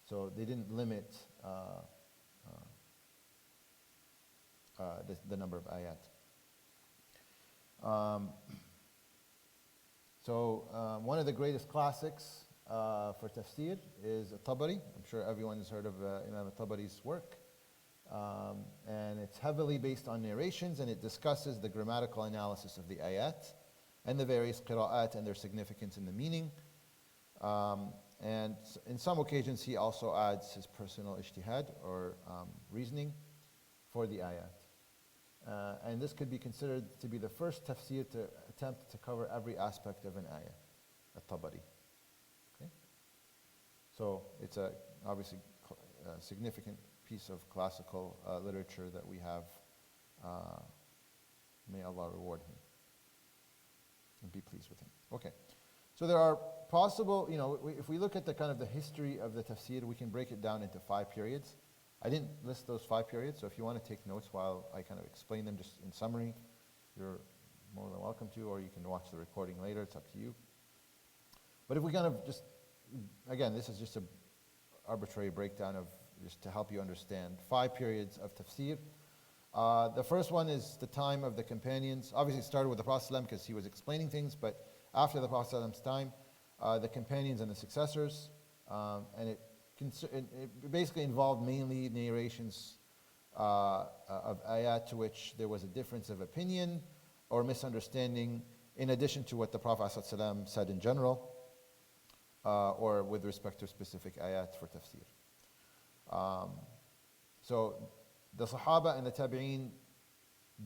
So they didn't limit the number of ayat. So one of the greatest classics for tafsir is Tabari. I'm sure everyone has heard of Imam Tabari's work. And it's heavily based on narrations, and it discusses the grammatical analysis of the ayat and the various qira'at and their significance in the meaning. And in some occasions he also adds his personal ijtihad or reasoning for the ayat. And this could be considered to be the first tafsir to attempt to cover every aspect of an ayah, at-Tabari. Okay? So it's obviously a significant piece of classical literature that we have. May Allah reward him and be pleased with him. Okay. So there are possible, if we look at the kind of the history of the tafsir, we can break it down into 5 periods. I didn't list those 5 periods, so if you want to take notes while I kind of explain them just in summary, you're more than welcome to, or you can watch the recording later, it's up to you. But if we kind of just, again, this is just an arbitrary breakdown of just to help you understand 5 periods of tafsir. The first one is the time of the companions. Obviously it started with the Prophet because he was explaining things, but after the Prophet's time, the companions and the successors, and it basically involved mainly narrations of ayat to which there was a difference of opinion or misunderstanding in addition to what the Prophet ﷺ said in general, or with respect to specific ayat for tafsir. So the Sahaba and the Tabi'een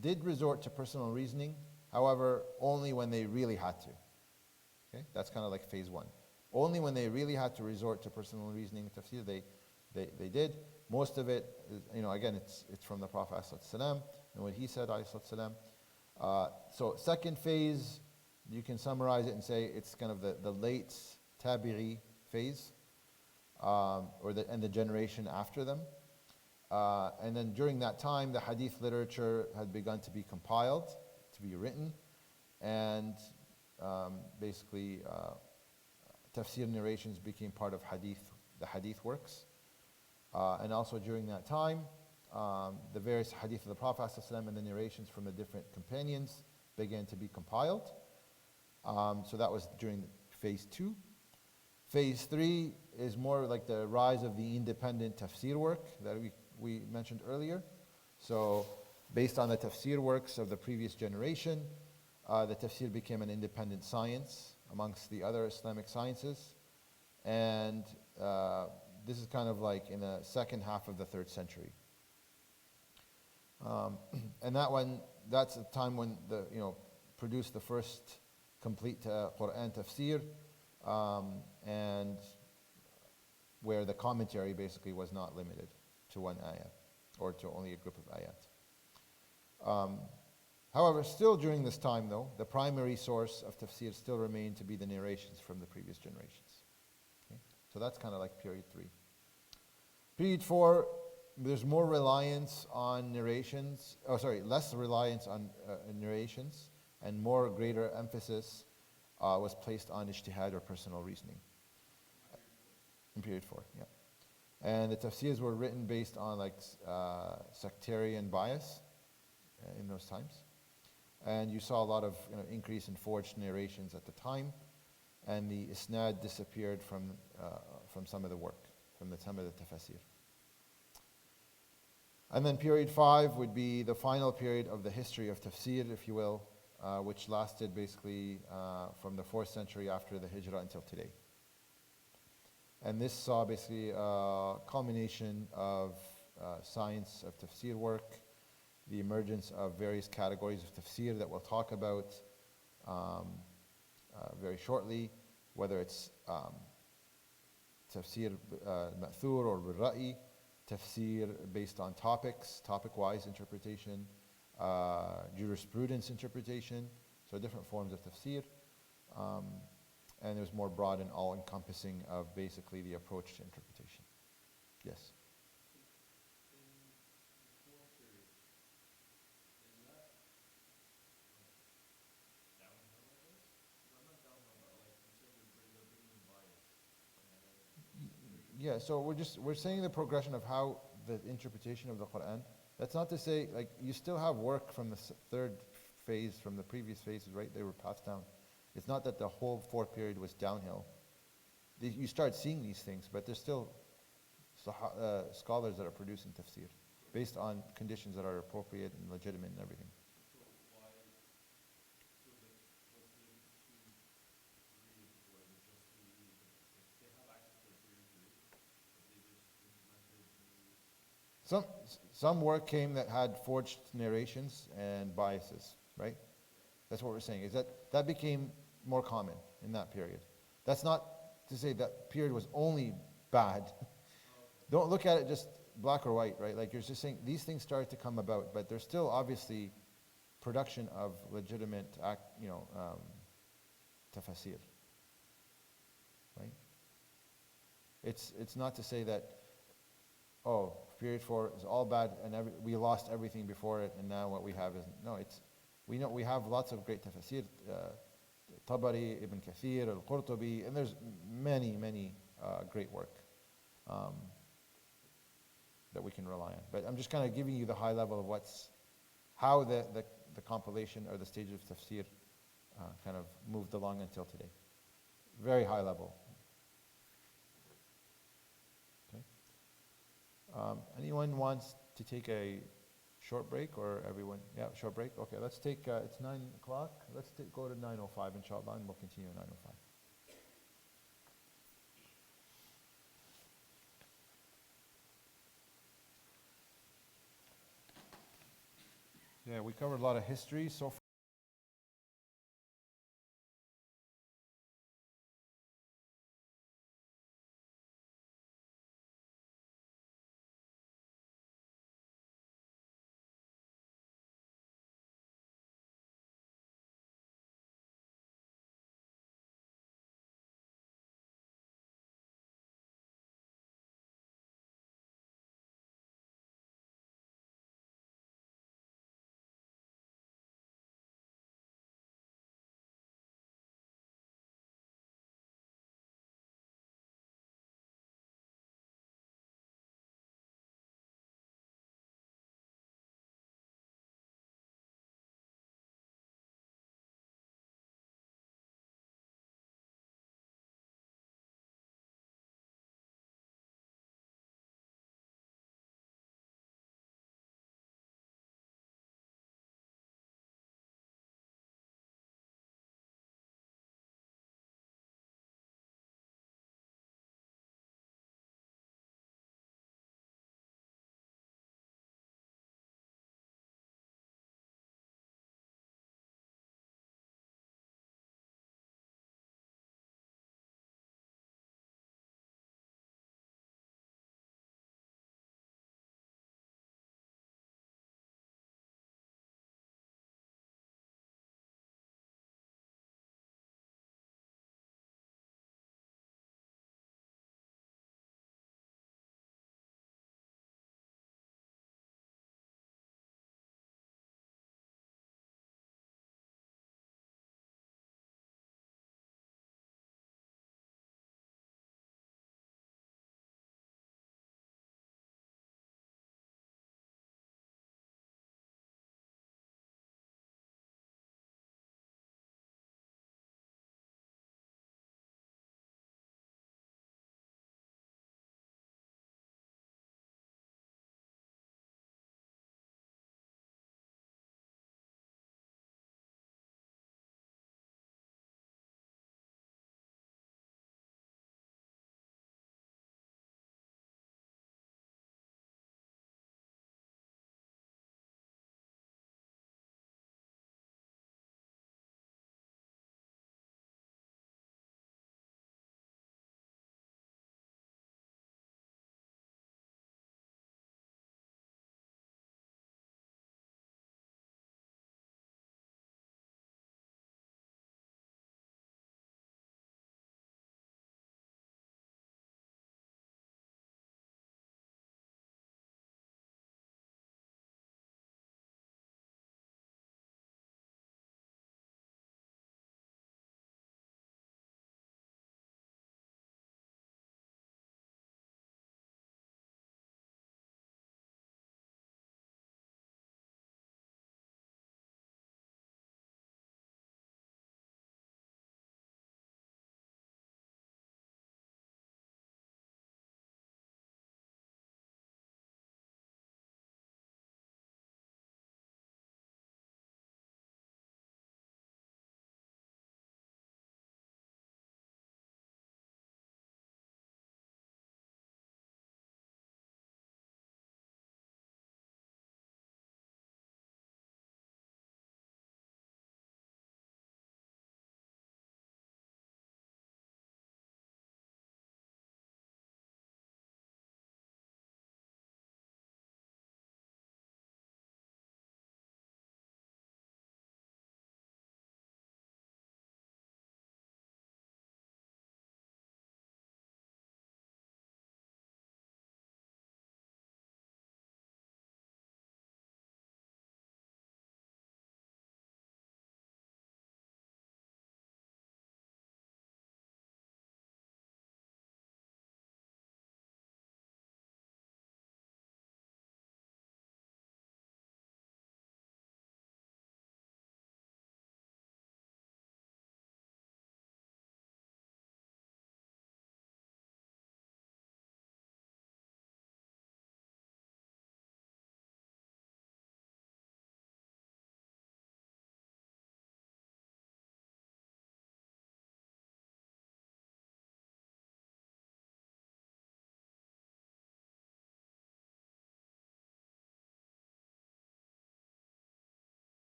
did resort to personal reasoning, however, only when they really had to. Okay? That's kind of like phase 1. Only when they really had to resort to personal reasoning tafsir, they did. Most of it, again, it's from the Prophet ﷺ and what he said, ﷺ. So second phase, you can summarize it and say it's kind of the late Tabi'i phase, and the generation after them. And then during that time, the hadith literature had begun to be compiled, to be written, and basically tafsir narrations became part of hadith, the hadith works. And also during that time, the various hadith of the Prophet ﷺ and the narrations from the different companions began to be compiled. So that was during phase 2. Phase 3 is more like the rise of the independent tafsir work that we mentioned earlier. So based on the tafsir works of the previous generation, the tafsir became an independent science amongst the other Islamic sciences. And this is kind of like in the second half of the 3rd century. And that's the time when produced the first complete Quran tafsir, and where the commentary basically was not limited to one ayat or to only a group of ayat. However, still during this time though, the primary source of tafsir still remained to be the narrations from the previous generations. Okay? So that's kind of like period 3. Period 4, there's more reliance on narrations, less reliance on narrations, and greater emphasis was placed on ijtihad or personal reasoning. In period 4, yeah. And the tafsirs were written based on sectarian bias in those times. And you saw a lot of increase in forged narrations at the time, and the isnad disappeared from some of the work, from some of the tafsir. And then period 5 would be the final period of the history of tafsir, if you will, which lasted basically from the 4th century after the hijrah until today. And this saw basically a culmination of science of tafsir work, the emergence of various categories of tafsir that we'll talk about very shortly, whether it's tafsir ma'thur or bil-ra'i, tafsir based on topic-wise interpretation, jurisprudence interpretation, so different forms of tafsir. And there's more broad and all-encompassing of basically the approach to interpretation. Yes? Yeah, so we're saying the progression of how the interpretation of the Quran. That's not to say, you still have work from the 3rd phase, from the previous phases, right? They were passed down. It's not that the whole 4th period was downhill. You start seeing these things, but there's still scholars that are producing tafsir based on conditions that are appropriate and legitimate and everything. Some work came that had forged narrations and biases, right? That's what we're saying, is that became more common in that period. That's not to say that period was only bad. Don't look at it just black or white, right? You're just saying these things started to come about, but there's still obviously production of legitimate tafsir, right? It's not to say that, period 4 is all bad and we lost everything before it, and now what we have is no. We have lots of great tafsir, Tabari, Ibn Kathir, Al-Qurtubi, and there's many great work that we can rely on. But I'm just kind of giving you the high level of how the compilation or the stages of tafsir kind of moved along until today. Very high level. Anyone wants to take a short break, or everyone? Yeah, short break. Okay, let's take, it's 9 o'clock. Let's go to 9:05 inshallah, and we'll continue at 9:05. Yeah, we covered a lot of history so far.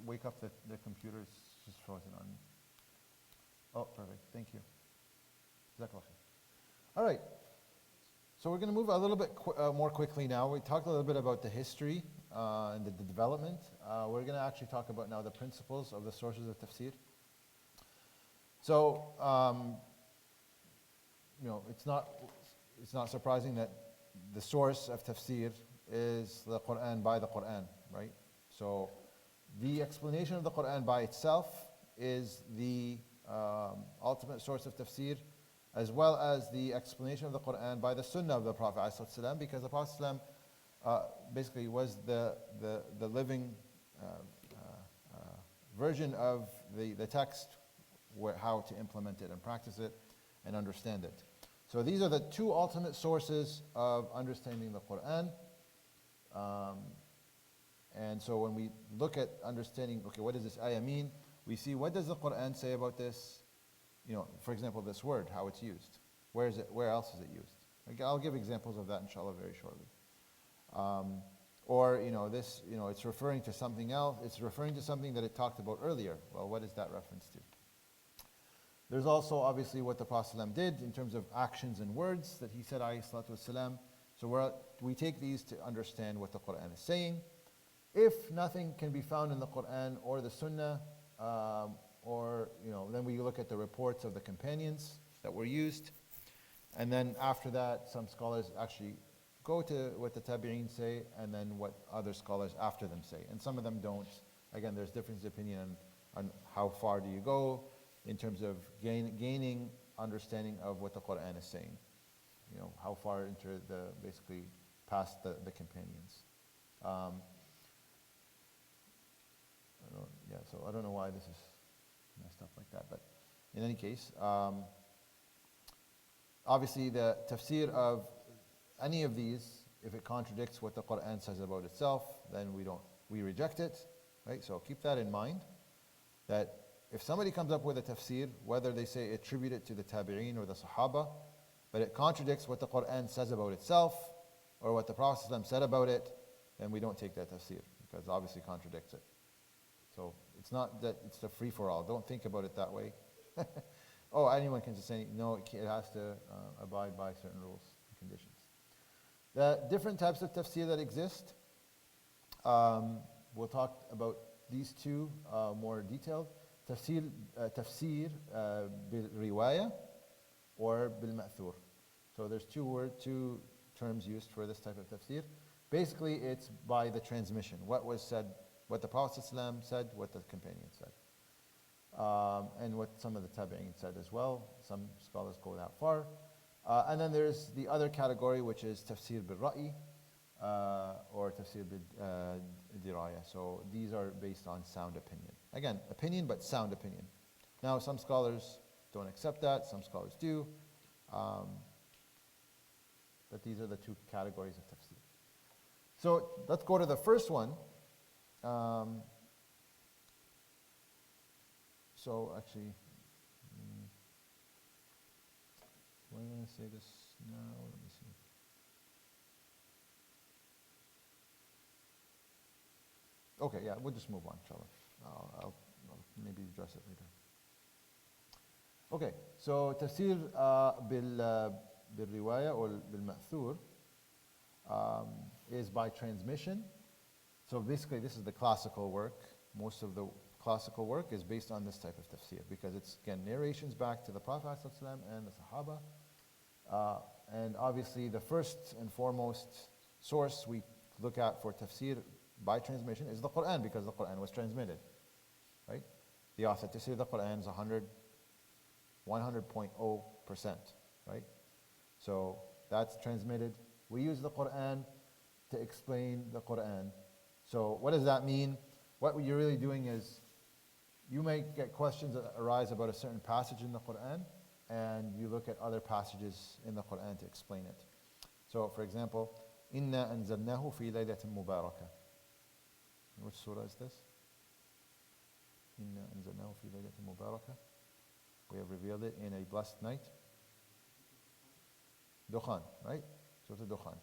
Wake up the computer, it's just frozen on me. Oh, perfect, thank you. Jazakallah khair. All right, so we're going to move a little bit more quickly now. We talked a little bit about the history and the development. We're going to actually talk about now the principles of the sources of tafsir. So, it's not surprising that the source of tafsir is the Quran by the Quran, right? So, the explanation of the Quran by itself is the ultimate source of tafsir, as well as the explanation of the Quran by the Sunnah of the Prophet ﷺ, because the Prophet ﷺ, basically was the living version of the text, how to implement it and practice it and understand it. So these are the two ultimate sources of understanding the Quran. And so when we look at understanding, okay, what does this ayah mean? We see, what does the Quran say about this? For example, this word, how it's used. Where else is it used? I'll give examples of that, inshallah, very shortly. It's referring to something else. It's referring to something that it talked about earlier. Well, what is that reference to? There's also, obviously, what the Prophet ﷺ did in terms of actions and words that he said, alayhi salatu wasalam. So we take these to understand what the Quran is saying. If nothing can be found in the Quran or the Sunnah, then we look at the reports of the companions that were used. And then after that, some scholars actually go to what the tabi'een say and then what other scholars after them say. And some of them don't. Again, there's difference of opinion on how far do you go in terms of gaining understanding of what the Quran is saying. How far into basically past the companions. So I don't know why this is messed up like that, but in any case, obviously the tafsir of any of these, if it contradicts what the Quran says about itself, then we reject it, right? So keep that in mind, that if somebody comes up with a tafsir, whether they say attribute it to the tabi'een or the sahaba, but it contradicts what the Quran says about itself, or what the Prophet ﷺ said about it, then we don't take that tafsir, because it obviously contradicts it. So it's not that it's a free-for-all. Don't think about it that way. Oh, anyone can just say, no, it has to abide by certain rules and conditions. The different types of tafsir that exist, we'll talk about these two more detailed. Tafsir bil-riwaya or bil-ma'thur. So there's two terms used for this type of tafsir. Basically, it's by the transmission. What was said, what the Prophet ﷺ said, what the companions said. And what some of the tabi'een said as well. Some scholars go that far. And then there's the other category, which is tafsir bil-ra'i or tafsir bil-diraya. So these are based on sound opinion. Again, opinion, but sound opinion. Now, some scholars don't accept that, some scholars do. But these are the two categories of tafsir. So let's go to the first one. So actually, do I want to say this now? Let me see. Okay, yeah, we'll just move on, inshallah. I'll maybe address it later. Okay, so tafsir bil-riwaya or bil-ma'thur is by transmission. So basically, this is the classical work. Most of the classical work is based on this type of tafsir because it's, again, narrations back to the Prophet ﷺ and the Sahaba. And obviously, the first and foremost source we look at for tafsir by transmission is the Quran, because the Quran was transmitted, right? The authenticity of the Quran is 100.0%, right? So that's transmitted. We use the Quran to explain the Quran. So what does that mean? What you're really doing is, you may get questions that arise about a certain passage in the Quran, and you look at other passages in the Quran to explain it. So, for example, إِنَّا أَنزَلْنَاهُ فِي لَيْلَةٍ مُبَارَكَةٍ. Which surah is this? إِنَّا أَنزَلْنَاهُ فِي لَيْلَةٍ مُبَارَكَةٍ. We have revealed it in a blessed night. Dukhan, right? Surah Dukhan.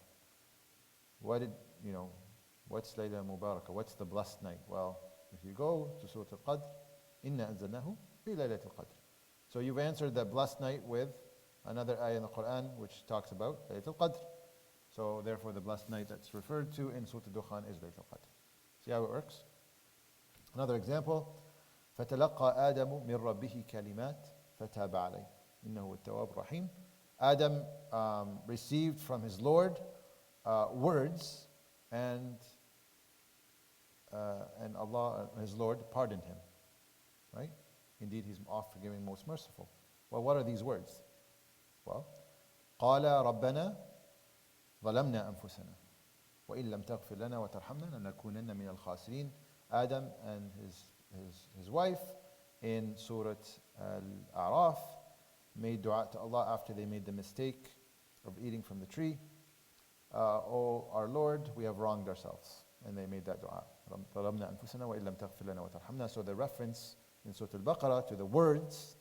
What's Layla Mubarakah? What's the blessed night? Well, If you go to Surah Al-Qadr, إِنَّا أَنزَلْنَاهُ فِي لَيْلَةِ الْقَدْرِ. So you've answered that blessed night with another ayah in the Quran which talks about Laylatul Qadr. So therefore the blessed night that's referred to in Surah Al-Dukhan is Laylatul Qadr. See how it works? Another example, فَتَلَقَّى آدَمُ مِنْ رَبِّهِ كَلِمَاتٍ فَتَابَ عَلَيْهِ إِنَّهُ هُوَ التَّوَّابُ الرَّحِيمُ. Adam received from his Lord words, and Allah, his Lord, pardoned him. Right? Indeed, He's oft forgiving, most merciful. Well, what are these words? Well, قَالَ رَبَّنَا ظَلَمْنَا أَنفُسَنَا وَإِن لَمْ تَغْفِرْ لَنَا وَتَرْحَمْنَا لَنَكُونَنَّ مِنَ الْخَاسِرِينَ. Adam and his wife in Surah Al-A'raf made dua to Allah after they made the mistake of eating from the tree. Oh, our Lord, we have wronged ourselves. And they made that dua. ظَلَمْنَا أَنفُسَنَا وَإِن لَمْ تَغْفِرْ لَنَا وَتَرْحَمْنَا. So the reference in Surah Al-Baqarah to the words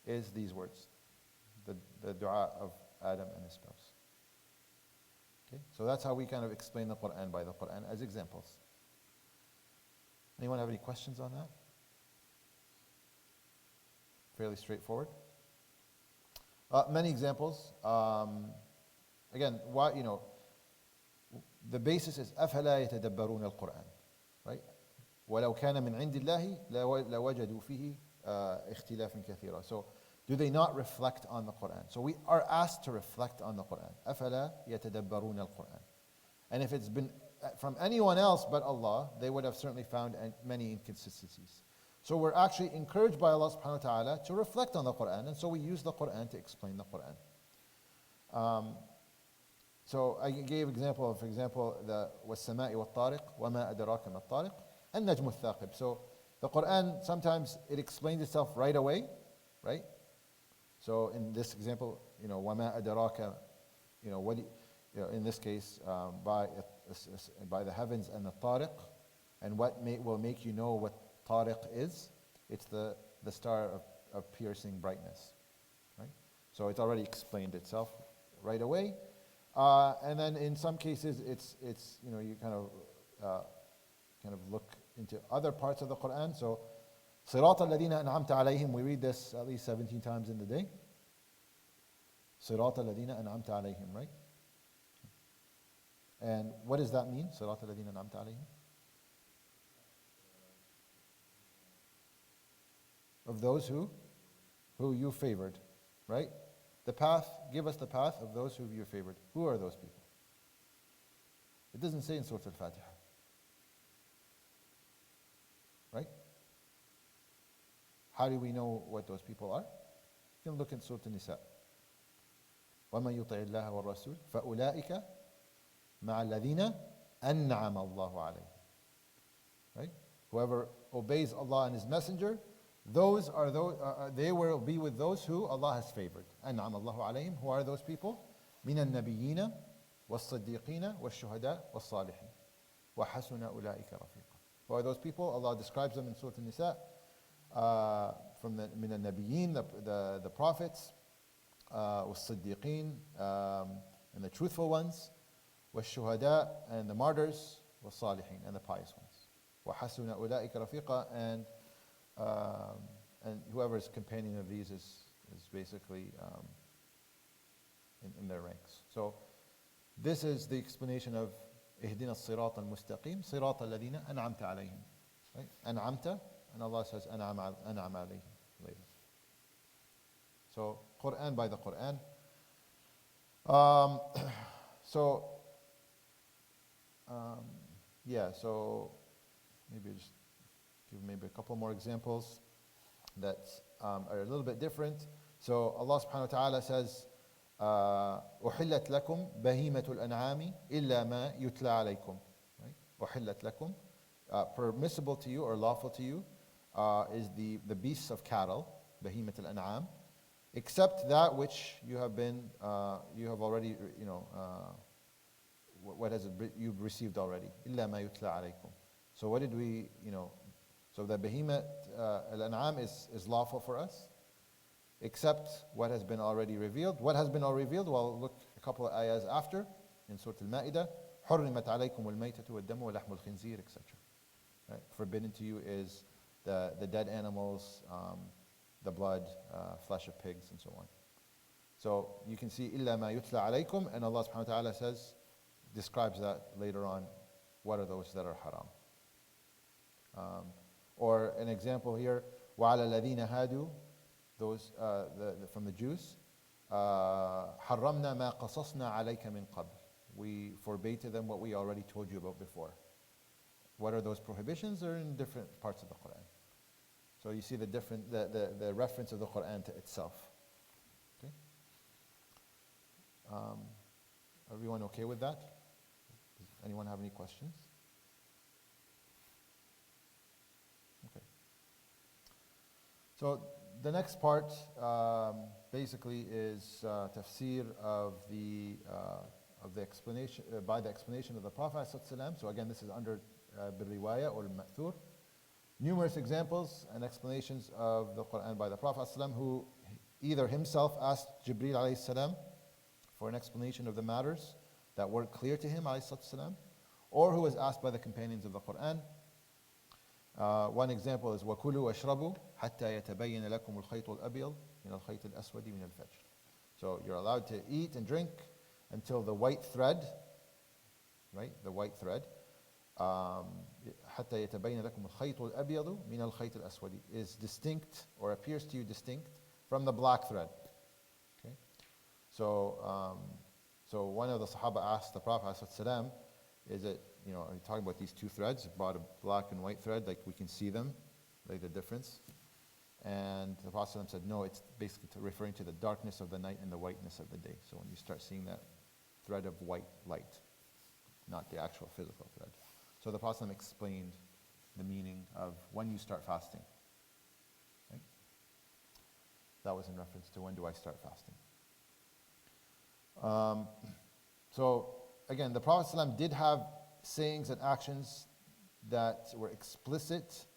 is these words, the dua of Adam and his spouse. Okay, so that's how we kind of explain the Quran by the Quran as examples. Anyone have any questions on that? Fairly straightforward. Many examples. Again, why, the basis is أَفَلَا يَتَدَبَّرُونَ الْقُرْآنَ, right? وَلَوْ كَانَ مِنْ عِنْدِ اللَّهِ لَوَجَدُوا فِيهِ اخْتِلَافًا كَثِيرًا. So, do they not reflect on the Quran? So we are asked to reflect on the Quran. أَفَلَا يَتَدَبَّرُونَ الْقُرْآنَ. And if it's been from anyone else but Allah, they would have certainly found many inconsistencies. So we're actually encouraged by Allah subhanahu wa ta'ala to reflect on the Quran, and so we use the Quran to explain the Quran. So I gave example of, for example, the وَالسَّمَاءِ وَالطَّارِقِ وَمَا أَدْرَاكَ مَا الطَّارِقِ النَّجْمُ الثَّاقِبِ. So the Quran, sometimes it explains itself right away, right? So in this example, وَمَا أَدْرَاكَ, what in this case, by the heavens and the tariq, and what will make you know what tariq is? It's the star of piercing brightness, right? So it's already explained itself right away. And then in some cases, it's you kind of look into other parts of the Quran. So صراط الذين أنعمت عليهم, we read this at least 17 times in the day. صراط الذين أنعمت عليهم, right? And what does that mean? صراط الذين أنعمت عليهم? Of those who you favored, right? The path, give us the path of those who you favored. Who are those people? It doesn't say in Surah Al-Fatiha, right? How do we know what those people are? You can look in Surah An-Nisa. وَمَن يُطِعِ اللَّهَ وَالرَّسُولَ فَأُولَٰئِكَ مَعَ الَّذِينَ أَنْعَمَ اللَّهُ عَلَيْهِمْ. Right? Whoever obeys Allah and His Messenger, those are those. They will be with those who Allah has favored. أنعم الله عليهم. Who are those people? من النبيين والصديقين والشهداء والصالحين وحسن أولئك رفيقا. Who are those people? Allah describes them in Surah An-Nisa. From the من النبيين, the prophets, والصديقين, and the truthful ones, والشهداء, and the martyrs, والصالحين, and the pious ones. وحسن أولئك رفيقا, and whoever is companion of these is basically in their ranks. So this is the explanation of اهدنا الصراط المستقيم صراط الذين أنعمت عليهم. Right? أنعمت, and Allah says أنعم عليهم later. So Quran by the Quran. So so maybe just give maybe a couple more examples that are a little bit different. So Allah subhanahu wa ta'ala says, أُحِلَّتْ لَكُمْ بَهِيمَةُ الْأَنْعَامِ إِلَّا مَا يُتْلَى عَلَيْكُمْ. Right? أُحِلَّتْ لَكُمْ, permissible to you or lawful to you is the beasts of cattle, بَهِيمَةُ الْأَنْعَامِ, except that which you have already, what you've received already. إِلَّا مَا يُتْلَى عَلَيْكُمْ. So what did we, so the behemoth, al-an'am is lawful for us, except what has been already revealed. What has been already revealed? Well, look a couple of ayahs after, in Surah Al-Ma'idah, حُرِّمَتْ عَلَيْكُمُ الْمَيْتَةُ وَالدَّمُ وَلَحْمُ الْخِنْزِيرِ, etc. Right? Forbidden to you is the dead animals, the blood, flesh of pigs, and so on. So you can see إِلَّا مَا يُتْلَى عَلَيْكُمْ, and Allah subhanahu wa ta'ala describes that later on, what are those that are haram. Or an example here, وَعَلَى الَّذِينَ هَادُوا, those from the Jews, حَرَّمْنَا مَا قَصَصْنَا عَلَيْكَ مِنْ قَبْلِ. We forbade to them what we already told you about before. What are those prohibitions? They're in different parts of the Quran. So you see the reference of the Quran to itself. Okay? Everyone okay with that? Does anyone have any questions? Okay. So the next part basically is tafsir of the explanation by the explanation of the Prophet ﷺ. So again, this is under bil-riwaya or al-ma'thur. Numerous examples and explanations of the Quran by the Prophet ﷺ, who either himself asked Jibreel alayhi salam for an explanation of the matters that weren't clear to him alayhi salam, or who was asked by the companions of the Quran. One example is وَكُلُوا وَاشْرَبُوا حَتَّى يَتَبَيَّنَ لَكُمُ الْخَيْطُ الْأَبْيَضُ مِنَ الْخَيْطِ الْأَسْوَدِ مِنَ الْفَجْرِ. So you're allowed to eat and drink until the white thread, right? The white thread, حَتَّى يَتَبَيَّنَ لَكُمُ الْخَيْطُ الْأَبْيَضُ مِنَ الْخَيْطِ الْأَسْوَدِ, is distinct or appears to you distinct from the black thread. Okay? So, so one of the Sahaba asked the Prophet ﷺ, is it, are you talking about these two threads, about a black and white thread, like we can see them, like the difference? And the Prophet ﷺ said, no, it's basically referring to the darkness of the night and the whiteness of the day. So when you start seeing that thread of white light, not the actual physical thread. So the Prophet ﷺ explained the meaning of when you start fasting. Right? That was in reference to when do I start fasting. So again, the Prophet ﷺ did have sayings and actions that were explicit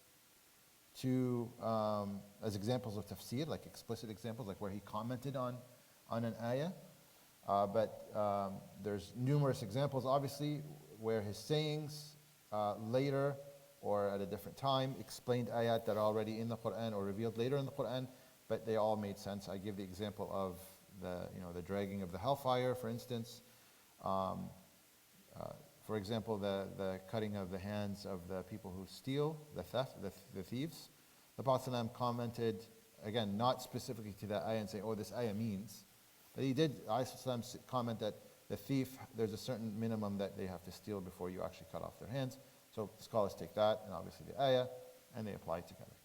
to, as examples of tafsir, like explicit examples, like where he commented on an ayah. But there's numerous examples, obviously, where his sayings later or at a different time explained ayat that are already in the Quran or revealed later in the Quran, but they all made sense. I give the example of the dragging of the hellfire, for instance. For example, the cutting of the hands of the people who steal, the thieves. The Prophet ﷺ commented, again, not specifically to that ayah and say, oh, this ayah means, but he did, ﷺ comment that the thief, there's a certain minimum that they have to steal before you actually cut off their hands. So scholars take that, and obviously the ayah, and they apply it together.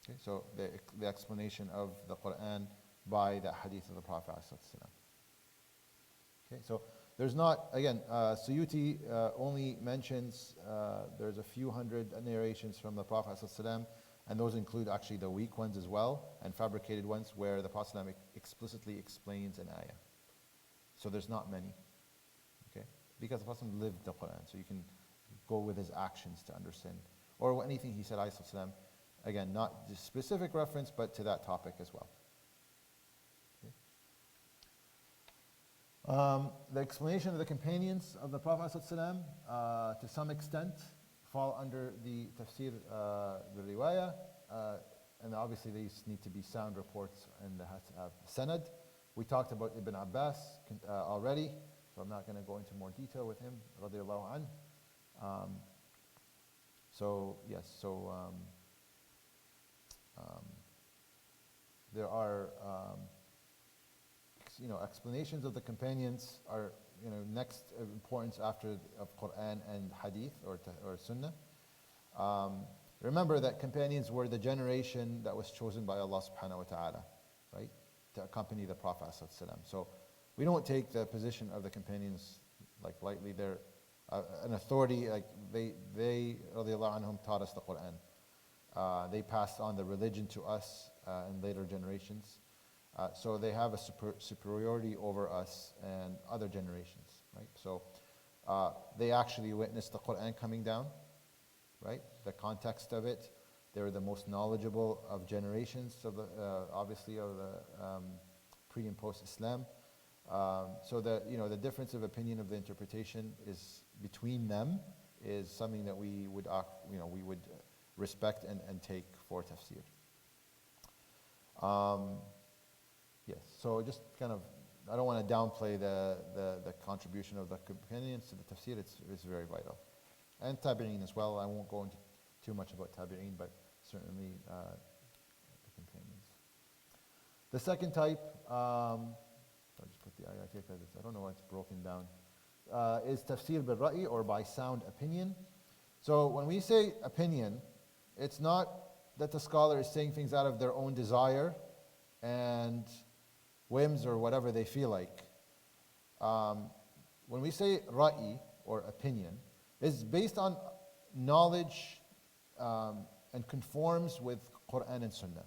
Okay, so the explanation of the Quran by the hadith of the Prophet ﷺ. Okay, so there's not, again, Suyuti only mentions, there's a few hundred narrations from the Prophet ﷺ, and those include actually the weak ones as well, and fabricated ones where the Prophet ﷺ explicitly explains an ayah. So there's not many, okay? Because the Prophet ﷺ lived the Quran, so you can go with his actions to understand. Or anything he said, ﷺ, again, not just specific reference, but to that topic as well. The explanation of the companions of the Prophet ﷺ, to some extent, fall under the tafsir, the riwayah, and obviously these need to be sound reports and they have to have sanad. We talked about Ibn Abbas already, so I'm not going to go into more detail with him, radiallahu anh. So yes, so there are explanations of the companions are next importance after of Quran and Hadith or Sunnah. Remember that companions were the generation that was chosen by Allah subhanahu wa ta'ala, right, to accompany the Prophet ﷺ. So we don't take the position of the companions like lightly. They're an authority, like they radiallahu anhum taught us the Quran. They passed on the religion to us in later generations. So they have a superiority over us and other generations, right? So they actually witnessed the Quran coming down, right? The context of it. They were the most knowledgeable of generations, of the, obviously of the pre and post Islam. So the difference of opinion of the interpretation is between them is something that we would, we would respect and take for tafsir. Yes, so just kind of, I don't want to downplay the contribution of the companions to the tafsir. It's very vital. And tabi'een as well. I won't go into too much about tabi'een, but certainly the companions. The second type, I'll just put the ayat here because I don't know why it's broken down, is tafsir bil ra'i, or by sound opinion. So when we say opinion, it's not that the scholar is saying things out of their own desire and whims or whatever they feel like. When we say ra'i, or opinion, it's based on knowledge and conforms with Quran and Sunnah.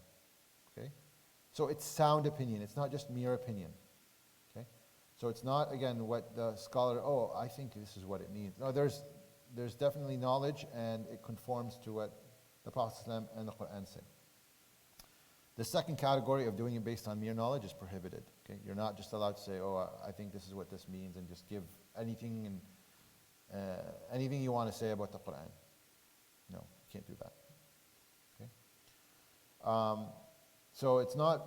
Okay? So it's sound opinion, it's not just mere opinion. Okay? So it's not, again, what the scholar, oh, I think this is what it means. No, there's definitely knowledge, and it conforms to what the Prophet ﷺ and the Quran say. The second category of doing it based on mere knowledge is prohibited. Okay? You're not just allowed to say, oh, I think this is what this means, and just give anything and anything you want to say about the Quran. No, you can't do that. Okay? So it's not,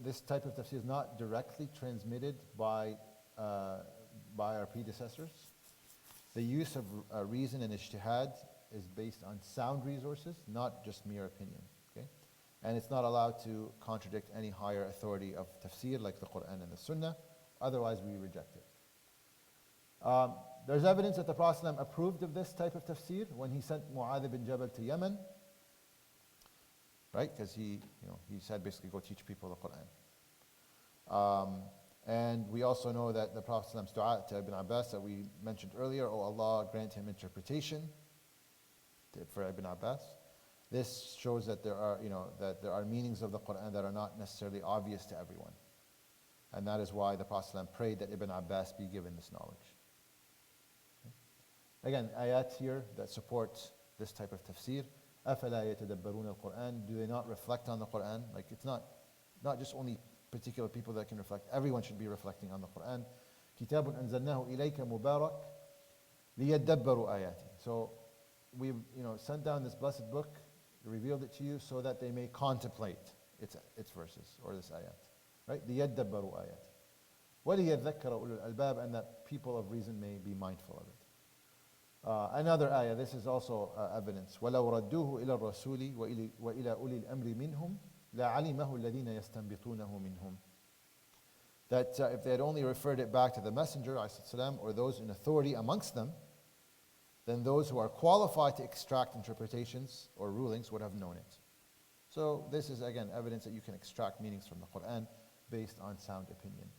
this type of tafsir is not directly transmitted by our predecessors. The use of reason and ijtihad is based on sound resources, not just mere opinion. Okay? And it's not allowed to contradict any higher authority of tafsir like the Quran and the Sunnah, otherwise we reject it. There's evidence that the Prophet ﷺ approved of this type of tafsir when he sent Mu'adh bin Jabal to Yemen, right? Because he said basically go teach people the Quran. And we also know that the Prophet ﷺ's dua to Ibn Abbas that we mentioned earlier, oh Allah, grant him interpretation for Ibn Abbas. This shows that there are meanings of the Quran that are not necessarily obvious to everyone. And that is why the Prophet ﷺ prayed that Ibn Abbas be given this knowledge. Okay. Again, ayat here that support this type of tafsir. أَفَلَا يَتَدَبَّرُونَ الْقُرْآنَ. Do they not reflect on the Quran? Like, it's not just only particular people that can reflect. Everyone should be reflecting on the Quran. كِتَابٌ أَنزَلْنَاهُ إِلَيْكَ مُبَارَكٌ لِيَدَّبَّرُوا آيَاتِهِ. So we've sent down this blessed book, revealed it to you so that they may contemplate its verses, or this ayat. Right? لِيَدَّبَّرُوا آيَاتِهِ. وَلِيَذَّكَّرَ أُولُو الْأَلْبَابِ, and that people of reason may be mindful of it. Another ayah, this is also evidence. وَلَوْ رَدُّوهُ إِلَى الرَّسُولِ وَإِلَى أُولِي الْأَمْرِ مِنْهُمْ لَعَلِمَهُ الَّذِينَ يَسْتَنبِطُونَهُ مِنْهُمْ. That if they had only referred it back to the Messenger ﷺ, or those in authority amongst them, then those who are qualified to extract interpretations or rulings would have known it. So this is again evidence that you can extract meanings from the Quran based on sound opinion.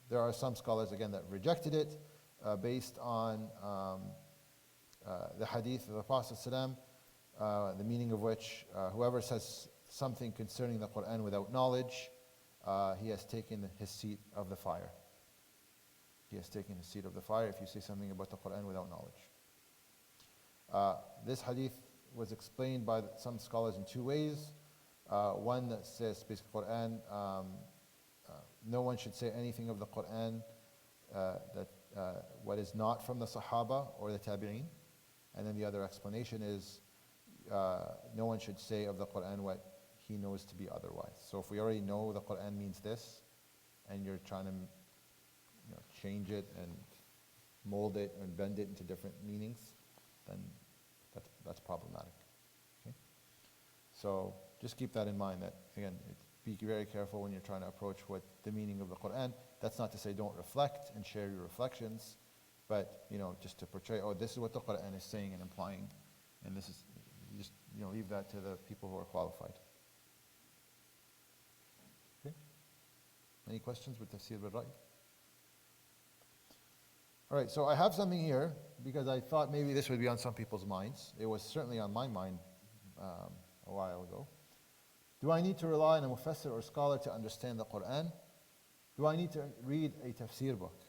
There are some scholars again that rejected it based on the hadith of the Prophet ﷺ, the meaning of which, whoever says something concerning the Quran without knowledge, he has taken his seat of the fire. He has taken his seat of the fire if you say something about the Quran without knowledge. This hadith was explained by some scholars in two ways. One that says, basically, Quran, no one should say anything of the Quran what is not from the Sahaba or the Tabi'een. And then the other explanation is, no one should say of the Quran what he knows to be otherwise. So if we already know the Quran means this, and you're trying to change it and mold it and bend it into different meanings, then that's problematic. Okay? So just keep that in mind, that again, be very careful when you're trying to approach what the meaning of the Quran. That's not to say don't reflect and share your reflections, but just to portray, oh, this is what the Quran is saying and implying, and this is, just leave that to the people who are qualified. Okay? Any questions with tafsir bil ra'i? All right, so I have something here because I thought maybe this would be on some people's minds. It was certainly on my mind a while ago. Do I need to rely on a mufassir or scholar to understand the Quran? Do I need to read a tafsir book?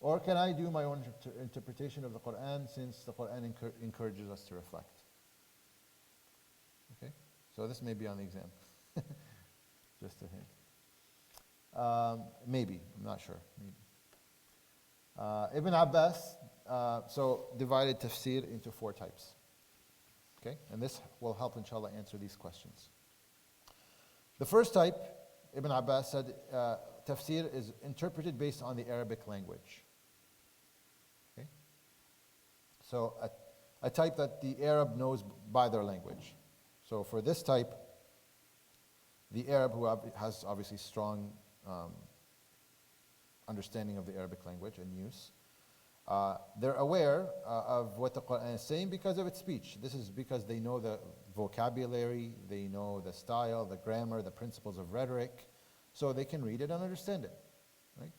Or can I do my own interpretation of the Quran, since the Quran encourages us to reflect? Okay, so this may be on the exam. Just a hint. Maybe, I'm not sure, maybe. Ibn Abbas so divided tafsir into 4 types. Okay, and this will help inshallah answer these questions. The first type, Ibn Abbas said, tafsir is interpreted based on the Arabic language. Okay, so a type that the Arab knows by their language. So for this type, the Arab who has obviously strong understanding of the Arabic language and use, they're aware of what the Quran is saying because of its speech. This is because they know the vocabulary, they know the style, the grammar, the principles of rhetoric, so they can read it and understand it. Right?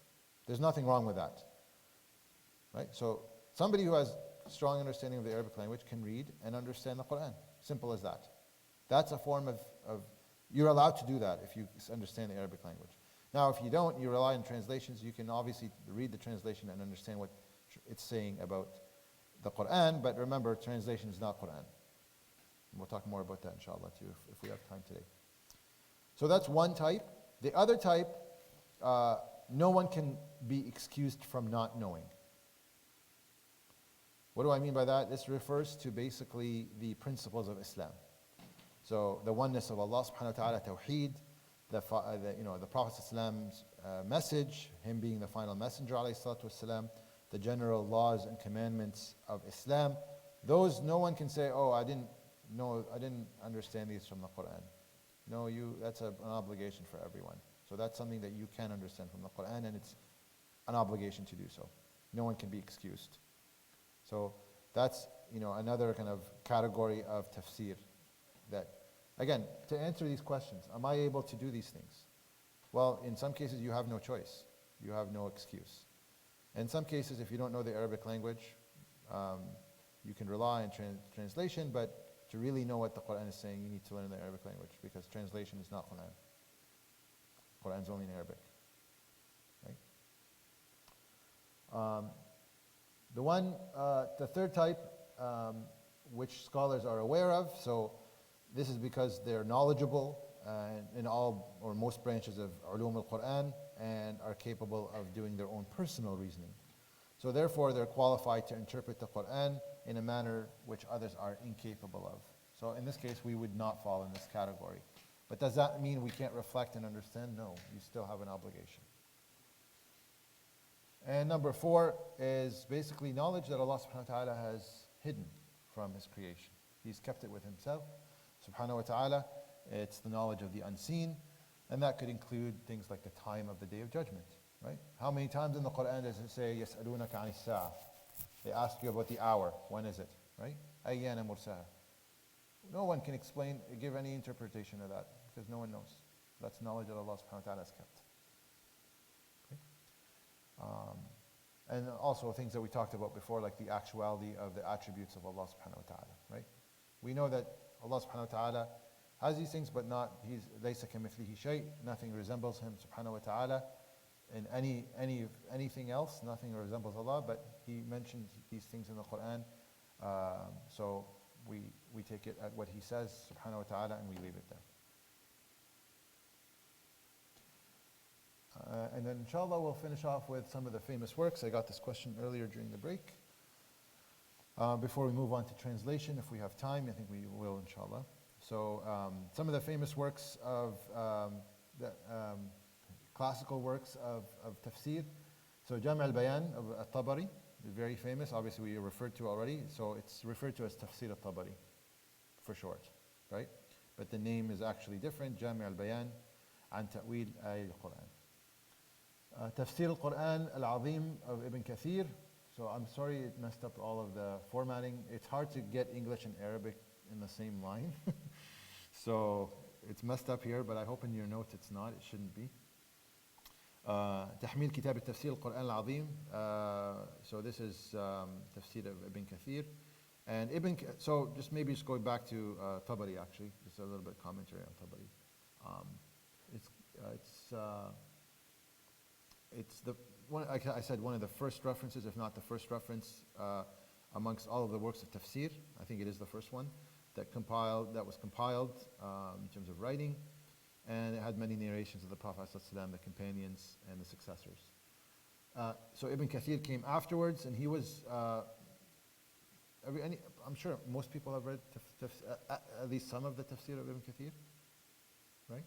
There's nothing wrong with that. Right? So somebody who has strong understanding of the Arabic language can read and understand the Quran. Simple as that. That's a form of you're allowed to do that if you understand the Arabic language. Now, if you don't, you rely on translations. You can obviously read the translation and understand what it's saying about the Quran, but remember, translation is not Quran. We'll talk more about that, inshallah, too, if we have time today. So that's one type. The other type, no one can be excused from not knowing. What do I mean by that? This refers to basically the principles of Islam. So the oneness of Allah subhanahu wa ta'ala, tawheed, the Prophet ﷺ's message, him being the final messenger alayhi salatu wasalam, the general laws and commandments of Islam, those no one can say, oh, I didn't understand these from the Quran. No, that's an obligation for everyone. So that's something that you can understand from the Quran, and it's an obligation to do so. No one can be excused. So that's another kind of category of tafsir that, again, to answer these questions, am I able to do these things? Well, in some cases you have no choice. You have no excuse. In some cases, if you don't know the Arabic language, you can rely on translation, but to really know what the Quran is saying, you need to learn the Arabic language, because translation is not Quran. Quran is only in Arabic. Right? The third type, which scholars are aware of, so this is because they're knowledgeable in all or most branches of ulum al-Quran and are capable of doing their own personal reasoning. So therefore, they're qualified to interpret the Quran in a manner which others are incapable of. So in this case, we would not fall in this category. But does that mean we can't reflect and understand? No, you still have an obligation. And number 4 is basically knowledge that Allah subhanahu wa ta'ala has hidden from His creation. He's kept it with Himself, subhanahu wa ta'ala. It's the knowledge of the unseen, and that could include things like the time of the Day of Judgment, right? How many times in the Quran does it say, يَسْأَلُونَكَ عَنِ السَّاعَةِ? They ask you about the hour. When is it, right? أَيَّانَ مُرْسَاهَا. No one can give any interpretation of that, because no one knows. That's knowledge that Allah subhanahu wa ta'ala has kept. And also things that we talked about before, like the actuality of the attributes of Allah subhanahu wa ta'ala, right? We know that Allah subhanahu wa ta'ala has these things, but not, He's laysa kamithlihi shay, nothing resembles Him subhanahu wa ta'ala. In anything else, nothing resembles Allah, but He mentioned these things in the Quran. So we take it at what He says subhanahu wa ta'ala, and we leave it there. And then inshallah we'll finish off with some of the famous works. I got this question earlier during the break. Before we move on to translation, if we have time, I think we will inshallah. So some of the famous works of the classical works of tafsir. So Jam' al-Bayan of al-Tabari is very famous. Obviously we referred to already. So it's referred to as Tafsir al-Tabari for short, right? But the name is actually different. Jam' al-Bayan an Ta'wil al-Quran. Tafsir al-Quran al-Azim of Ibn Kathir. So I'm sorry it messed up all of the formatting. It's hard to get English and Arabic in the same line. So it's messed up here, but I hope in your notes it's not. It shouldn't be. تحميل كتاب التفسير القرآن العظيم. So this is Tafsir of Ibn Kathir. And so just going back to Tabari actually, just a little bit of commentary on Tabari. It's the one, like I said, one of the first references, if not the first reference, amongst all of the works of tafsir. I think it is the first one that was compiled in terms of writing, and it had many narrations of the Prophet ﷺ, the companions, and the successors. So Ibn Kathir came afterwards, and he was, I'm sure most people have read at least some of the tafsir of Ibn Kathir, right?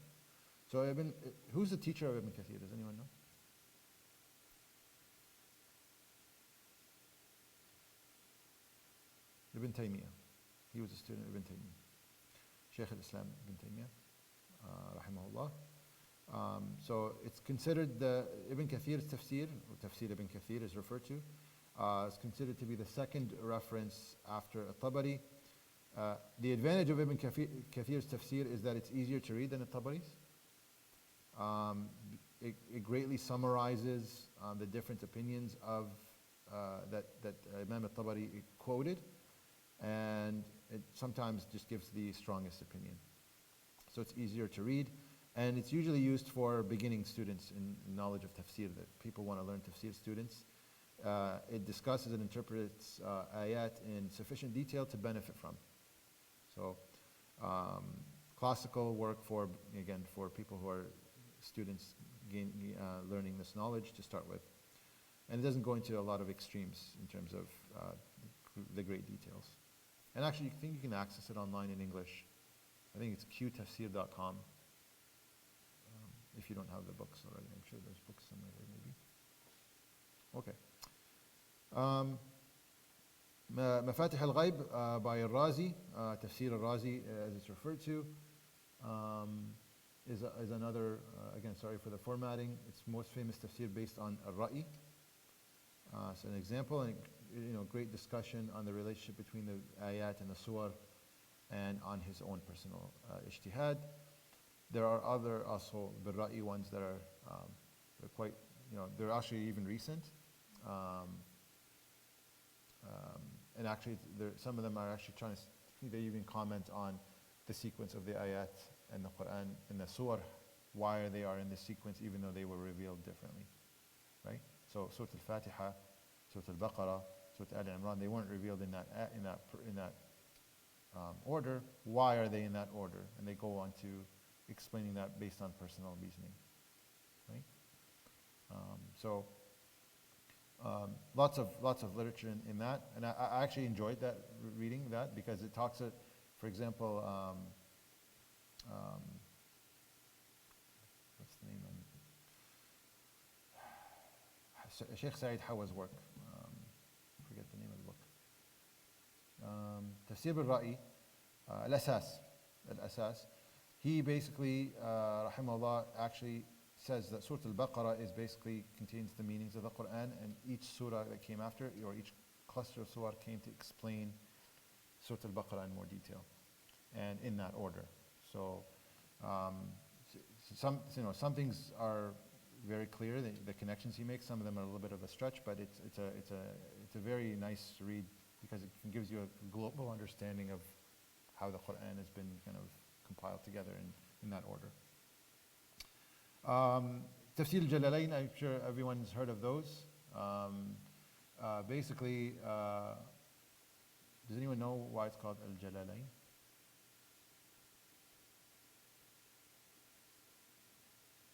So who's the teacher of Ibn Kathir? Does anyone know? Ibn Taymiyyah. He was a student of Ibn Taymiyyah. Shaykh al-Islam Ibn Taymiyyah, rahimahullah. So it's considered Ibn Kathir's tafsir, or tafsir Ibn Kathir is referred to, is considered to be the second reference after At-Tabari. The advantage of Ibn Kathir's tafsir is that it's easier to read than At-Tabari's. It greatly summarizes the different opinions of that Imam At-Tabari quoted, and it sometimes just gives the strongest opinion. So it's easier to read, and it's usually used for beginning students in knowledge of tafsir, that people want to learn tafsir students. It discusses and interprets ayat in sufficient detail to benefit from. So classical work for people who are students learning this knowledge to start with. And it doesn't go into a lot of extremes in terms of the great details. And actually, I think you can access it online in English. I think it's qtafsir.com. If you don't have the books already, I'm sure there's books somewhere there maybe. Okay. Mafatih al-Ghaib by al-Razi, Tafsir al-Razi as it's referred to, is another, again, sorry for the formatting, it's most famous tafsir based on al-Ra'i. It's an example, and great discussion on the relationship between the ayat and the surah, and on his own personal ijtihad. There are other also bil-Ra'i ones that are they're quite, they're actually even recent. And actually, some of them are actually they even comment on the sequence of the ayat and the Quran and the surah, why they are in this sequence even though they were revealed differently, right? So Surah Al-Fatiha, Surah Al-Baqarah, Surah Al-Imran, they weren't revealed in that order. Why are they in that order? And they go on to explaining that based on personal reasoning, right? Lots of literature in that, and I actually enjoyed that reading that because it talks, for example, what's the name of Sheikh Saeed Hawa's work. Forget the name of the book. Tafsir al-Ra'i, Al-Asas. He basically, rahimahullah, actually says that Surah Al-Baqarah contains the meanings of the Quran, and each surah that came after, or each cluster of surah came to explain Surah Al-Baqarah in more detail, and in that order. So some things are very clear, the connections he makes. Some of them are a little bit of a stretch, but it's a very nice read because it gives you a global understanding of how the Quran has been kind of compiled together in that order. Tafsir al-Jalalain, I'm sure everyone's heard of those. Basically, does anyone know why it's called al-Jalalain?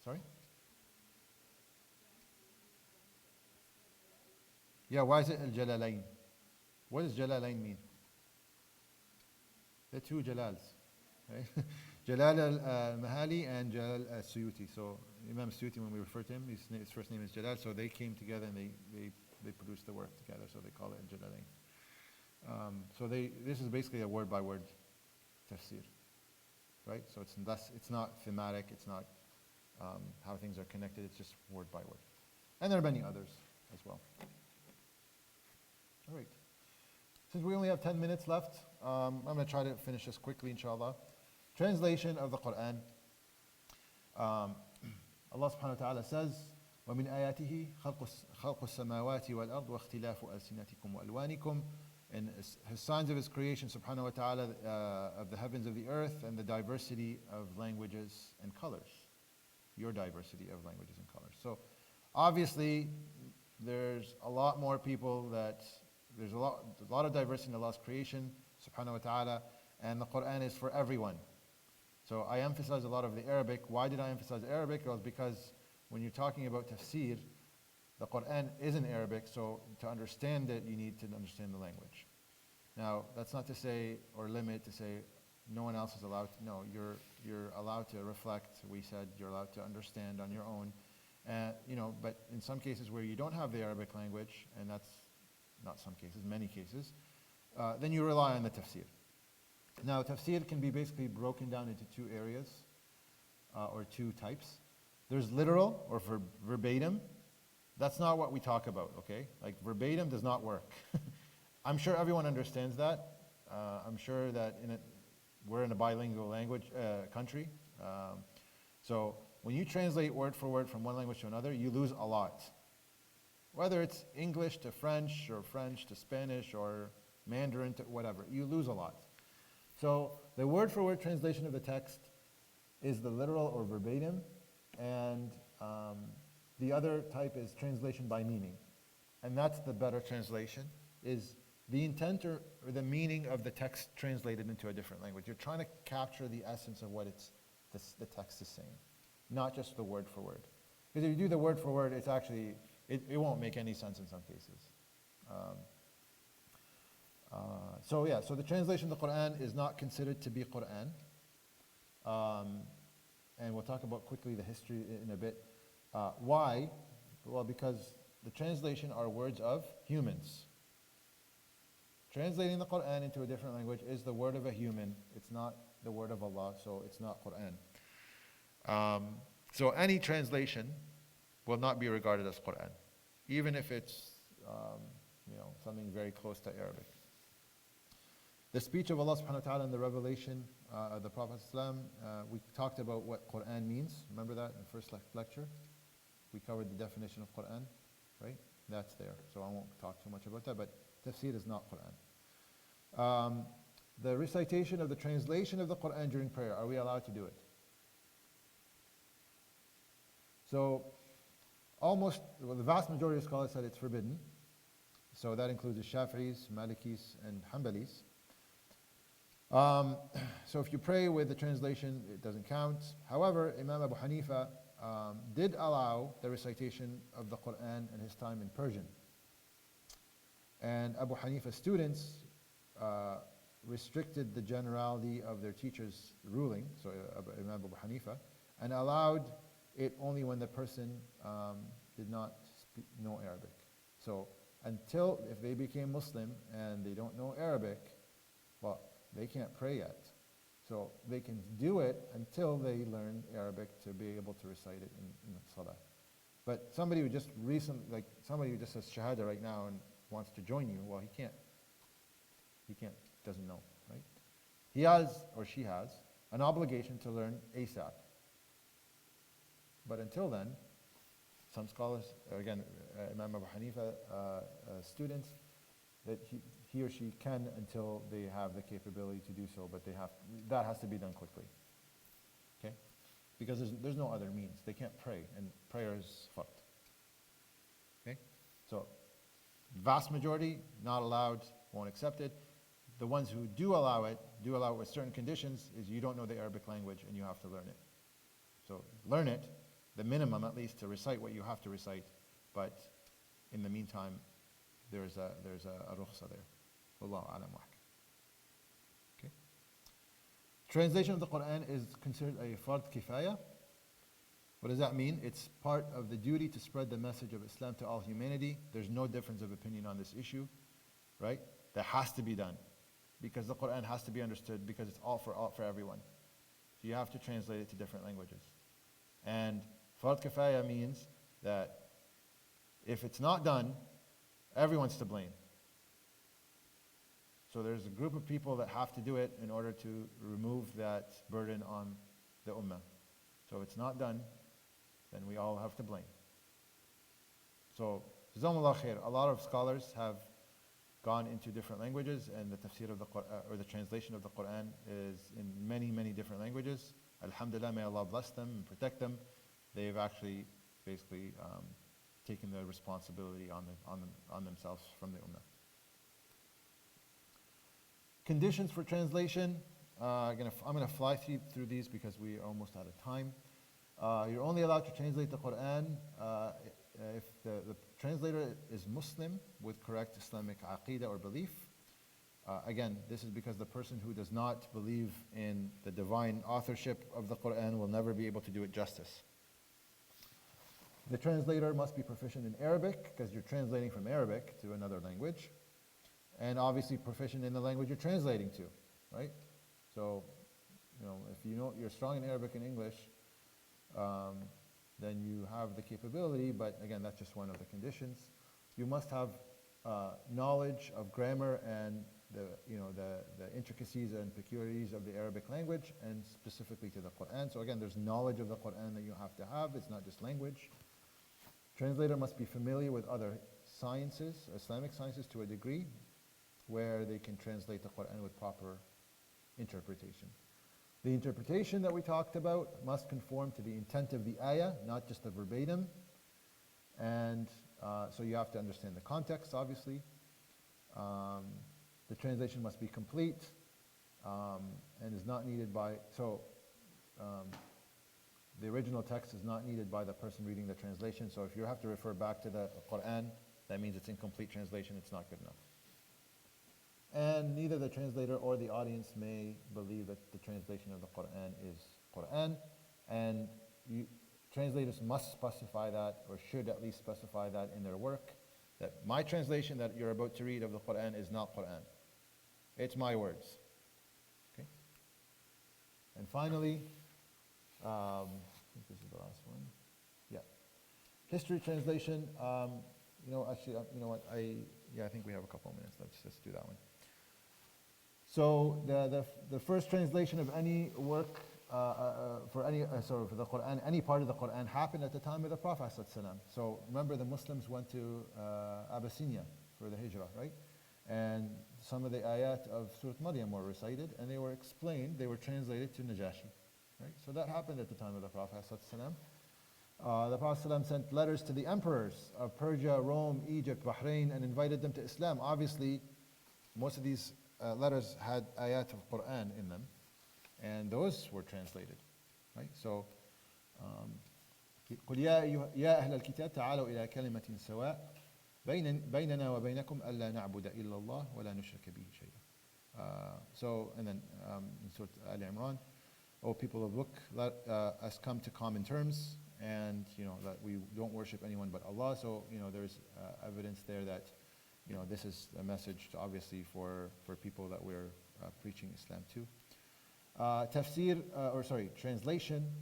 Sorry? Yeah, why is it al-Jalalain? What does Jalalain mean? The two Jalals, right? Jalal al-Mahali and Jalal al-Suyuti. So Imam Suyuti, when we refer to him, his first name is Jalal, so they came together and they produced the work together, so they call it Jalalain. This is basically a word-by-word tafsir, right? So it's not thematic, it's not how things are connected, it's just word by word. And there are many others as well. All right. Since we only have 10 minutes left, I'm going to try to finish this quickly, inshallah. Translation of the Quran. Allah subhanahu wa ta'ala says, وَمِنْ آيَاتِهِ خَلْقُ السَّمَاوَاتِ وَالْأَرْضِ وَاخْتِلَافُ أَلْسِنَتِكُمْ وَأَلْوَانِكُمْ. And his signs of his creation, subhanahu wa ta'ala, of the heavens of the earth and the diversity of languages and colors. Your diversity of languages and colors. So obviously, there's a lot more people there's a lot of diversity in Allah's creation, subhanahu wa ta'ala, and the Quran is for everyone. So I emphasize a lot of the Arabic. Why did I emphasize Arabic? It was because when you're talking about tafsir, the Quran is in Arabic, so to understand it, you need to understand the language. Now, that's not to say or limit to say no one else is allowed to. No, you're allowed to reflect. We said you're allowed to understand on your own. But in some cases where you don't have the Arabic language, and that's not some cases, many cases, then you rely on the tafsir. Now, tafsir can be basically broken down into two areas, or two types. There's literal or verbatim. That's not what we talk about, okay? Like verbatim does not work. I'm sure everyone understands that. I'm sure that we're in a bilingual language country. So when you translate word for word from one language to another, you lose a lot. Whether it's English to French or French to Spanish or Mandarin to whatever, you lose a lot. So the word for word translation of the text is the literal or verbatim, and the other type is translation by meaning. And that's the better translation, is the intent or the meaning of the text translated into a different language. You're trying to capture the essence of what the text is saying, not just the word for word. Because if you do the word for word, it's actually, it won't make any sense in some cases. So the translation of the Quran is not considered to be Quran. And we'll talk about quickly the history in a bit. Why? Well, because the translation are words of humans. Translating the Quran into a different language is the word of a human. It's not the word of Allah, so it's not Quran. So any translation will not be regarded as Quran, even if it's something very close to Arabic. The speech of Allah subhanahu wa ta'ala in the revelation of the Prophet ﷺ, we talked about what Quran means. Remember that in the first lecture? We covered the definition of Quran, right? That's there. So I won't talk too much about that, but tafsir is not Quran. The recitation of the translation of the Quran during prayer, are we allowed to do it? So the vast majority of scholars said it's forbidden. So that includes the Shafi'is, Malikis, and Hanbalis. So if you pray with the translation, it doesn't count. However, Imam Abu Hanifa did allow the recitation of the Quran in his time in Persian. And Abu Hanifa's students restricted the generality of their teacher's ruling, so Imam Abu Hanifa, and allowed it only when the person did not know Arabic. So if they became Muslim and they don't know Arabic, well, they can't pray yet. So they can do it until they learn Arabic to be able to recite it in Salah. But somebody who just says Shahada right now and wants to join you, well, he can't, doesn't know, right? He has, or she has, an obligation to learn ASAP. But until then, some scholars, again, Imam Abu Hanifa students, that he or she can until they have the capability to do so, but that has to be done quickly, okay? Because there's no other means. They can't pray, and prayer is fucked, okay? So, vast majority, not allowed, won't accept it. The ones who do allow it with certain conditions, is you don't know the Arabic language and you have to learn it. So, learn it, the minimum at least, to recite what you have to recite, but in the meantime, there's a rukhsa there. Wallahu a'lam wa ahkam. Okay. Translation of the Quran is considered a fard kifaya. What does that mean? It's part of the duty to spread the message of Islam to all humanity. There's no difference of opinion on this issue, right? That has to be done because the Quran has to be understood because it's all for everyone. So you have to translate it to different languages. And fard kifaya means that if it's not done, everyone's to blame. So there's a group of people that have to do it in order to remove that burden on the ummah. So if it's not done, then we all have to blame. So, Jazakumullah khair, a lot of scholars have gone into different languages, and the tafsir of the Quran, or the translation of the Quran, is in many, many different languages. Alhamdulillah, may Allah bless them and protect them. They've actually basically taken the responsibility on themselves from the ummah. Conditions for translation. I'm going to fly through these because we are almost out of time. You're only allowed to translate the Quran if the translator is Muslim with correct Islamic aqidah or belief. Again, this is because the person who does not believe in the divine authorship of the Quran will never be able to do it justice. The translator must be proficient in Arabic because you're translating from Arabic to another language. And obviously proficient in the language you're translating to, right? So, if you're strong in Arabic and English, then you have the capability, but again, that's just one of the conditions. You must have knowledge of grammar and the intricacies and peculiarities of the Arabic language, and specifically to the Quran. So again, there's knowledge of the Quran that you have to have. It's not just language. Translator must be familiar with other sciences, Islamic sciences to a degree, where they can translate the Quran with proper interpretation. The interpretation that we talked about must conform to the intent of the ayah, not just the verbatim. And so you have to understand the context, obviously. The translation must be complete and is not needed by, the original text is not needed by the person reading the translation. So if you have to refer back to the Quran, that means it's incomplete translation, it's not good enough. And neither the translator or the audience may believe that the translation of the Quran is Quran. And translators must specify that, or should at least specify that in their work, that my translation that you're about to read of the Quran is not Quran. It's my words. Okay? And finally, I think this is the last one. Yeah. History translation. Actually, you know what? I think we have a couple of minutes. Let's do that one. So the first translation of any work for the Quran, any part of the Quran happened at the time of the Prophet ﷺ. So remember, the Muslims went to Abyssinia for the Hijrah, right? And some of the ayat of Surah Maryam were recited, and they were explained, they were translated to Najashi, right? So that happened at the time of the Prophet ﷺ. The Prophet ﷺ sent letters to the emperors of Persia, Rome, Egypt, Bahrain, and invited them to Islam. Obviously, most of these letters had ayat of Quran in them, and those were translated, right? So, قل يا أهل الكتاب تعالوا إلى كلمة سواء بيننا وبينكم ألا نعبد إلا الله ولا نشرك به شيئا. So, and then in Surah Al Imran, O people of book, let us come to common terms, and that we don't worship anyone but Allah. So there's evidence there that this is a message to, obviously for people that we're preaching Islam to. Translation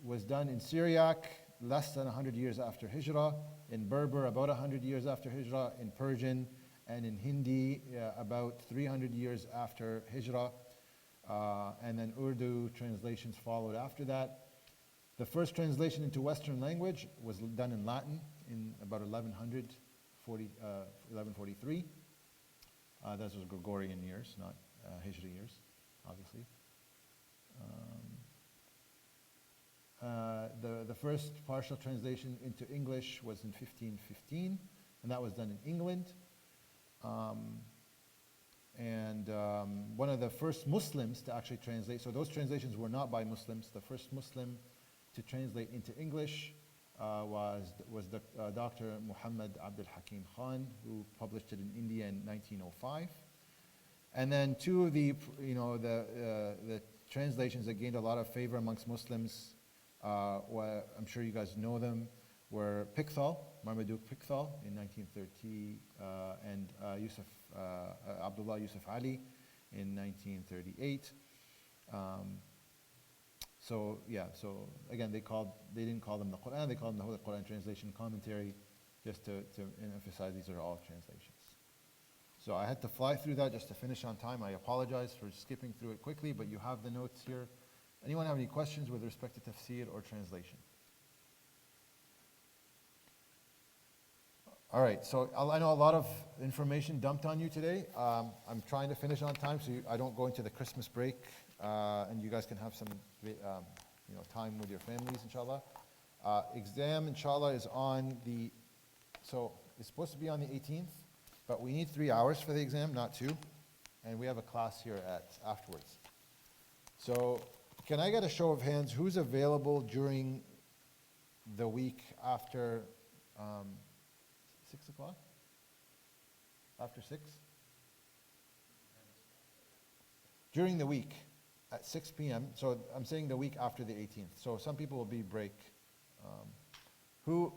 was done in Syriac less than 100 years after Hijrah, in Berber about 100 years after Hijrah, in Persian and in Hindi about 300 years after Hijrah, and then Urdu translations followed after that. The first translation into Western language was done in Latin in about 1143. Those was Gregorian years, not Hijri years, obviously. The first partial translation into English was in 1515, and that was done in England. One of the first Muslims to actually translate, so those translations were not by Muslims. The first Muslim to translate into English was Dr. Muhammad Abdul Hakim Khan, who published it in India in 1905. And then two of the translations that gained a lot of favor amongst Muslims, I'm sure you guys know them, were Pickthall, Marmaduke Pickthall in 1930, and Abdullah Yusuf Ali in 1938. So again, they didn't call them the Quran, they called them the Quran translation commentary, just to emphasize these are all translations. So I had to fly through that just to finish on time. I apologize for skipping through it quickly, but you have the notes here. Anyone have any questions with respect to tafsir or translation? All right, so I know a lot of information dumped on you today. I'm trying to finish on time so I don't go into the Christmas break, and you guys can have some time with your families, inshallah. Exam, inshallah, is it's supposed to be on the 18th, but we need 3 hours for the exam, not 2, and we have a class here afterwards. So can I get a show of hands, who's available during the week after 6 o'clock? After 6? During the week, at 6 p.m., so I'm saying the week after the 18th. So some people will be break. Who?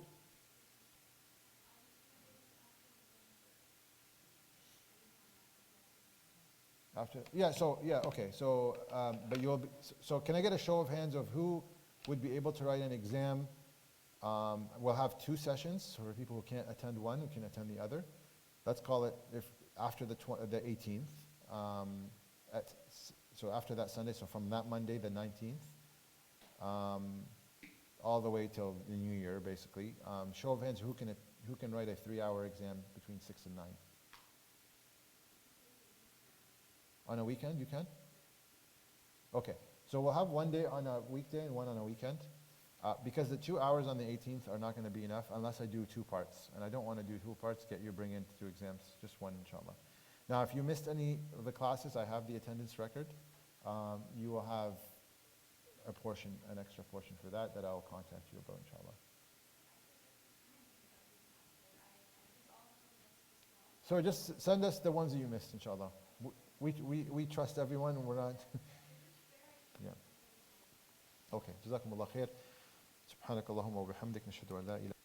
After, yeah, so, yeah, okay, so, but you'll be, so can I get a show of hands of who would be able to write an exam? We'll have 2 sessions, so for people who can't attend one, who can attend the other. Let's call it if after the 18th, so after that Sunday, so from that Monday, the 19th, all the way till the New Year, basically. Show of hands, who can write a 3-hour exam between 6 and 9? On a weekend, you can? Okay, so we'll have one day on a weekday and one on a weekend. Because the 2 hours on the 18th are not going to be enough unless I do 2 parts. And I don't want to do 2 parts, get you bring in 2 exams, just one inshallah. Now if you missed any of the classes, I have the attendance record. You will have a portion, an extra portion for that I'll contact you about inshallah. So just send us the ones that you missed inshallah. We trust everyone, we're not, yeah. Okay, جزاكم الله خير. سبحانك اللهم وبحمدك نشهد أن لا إله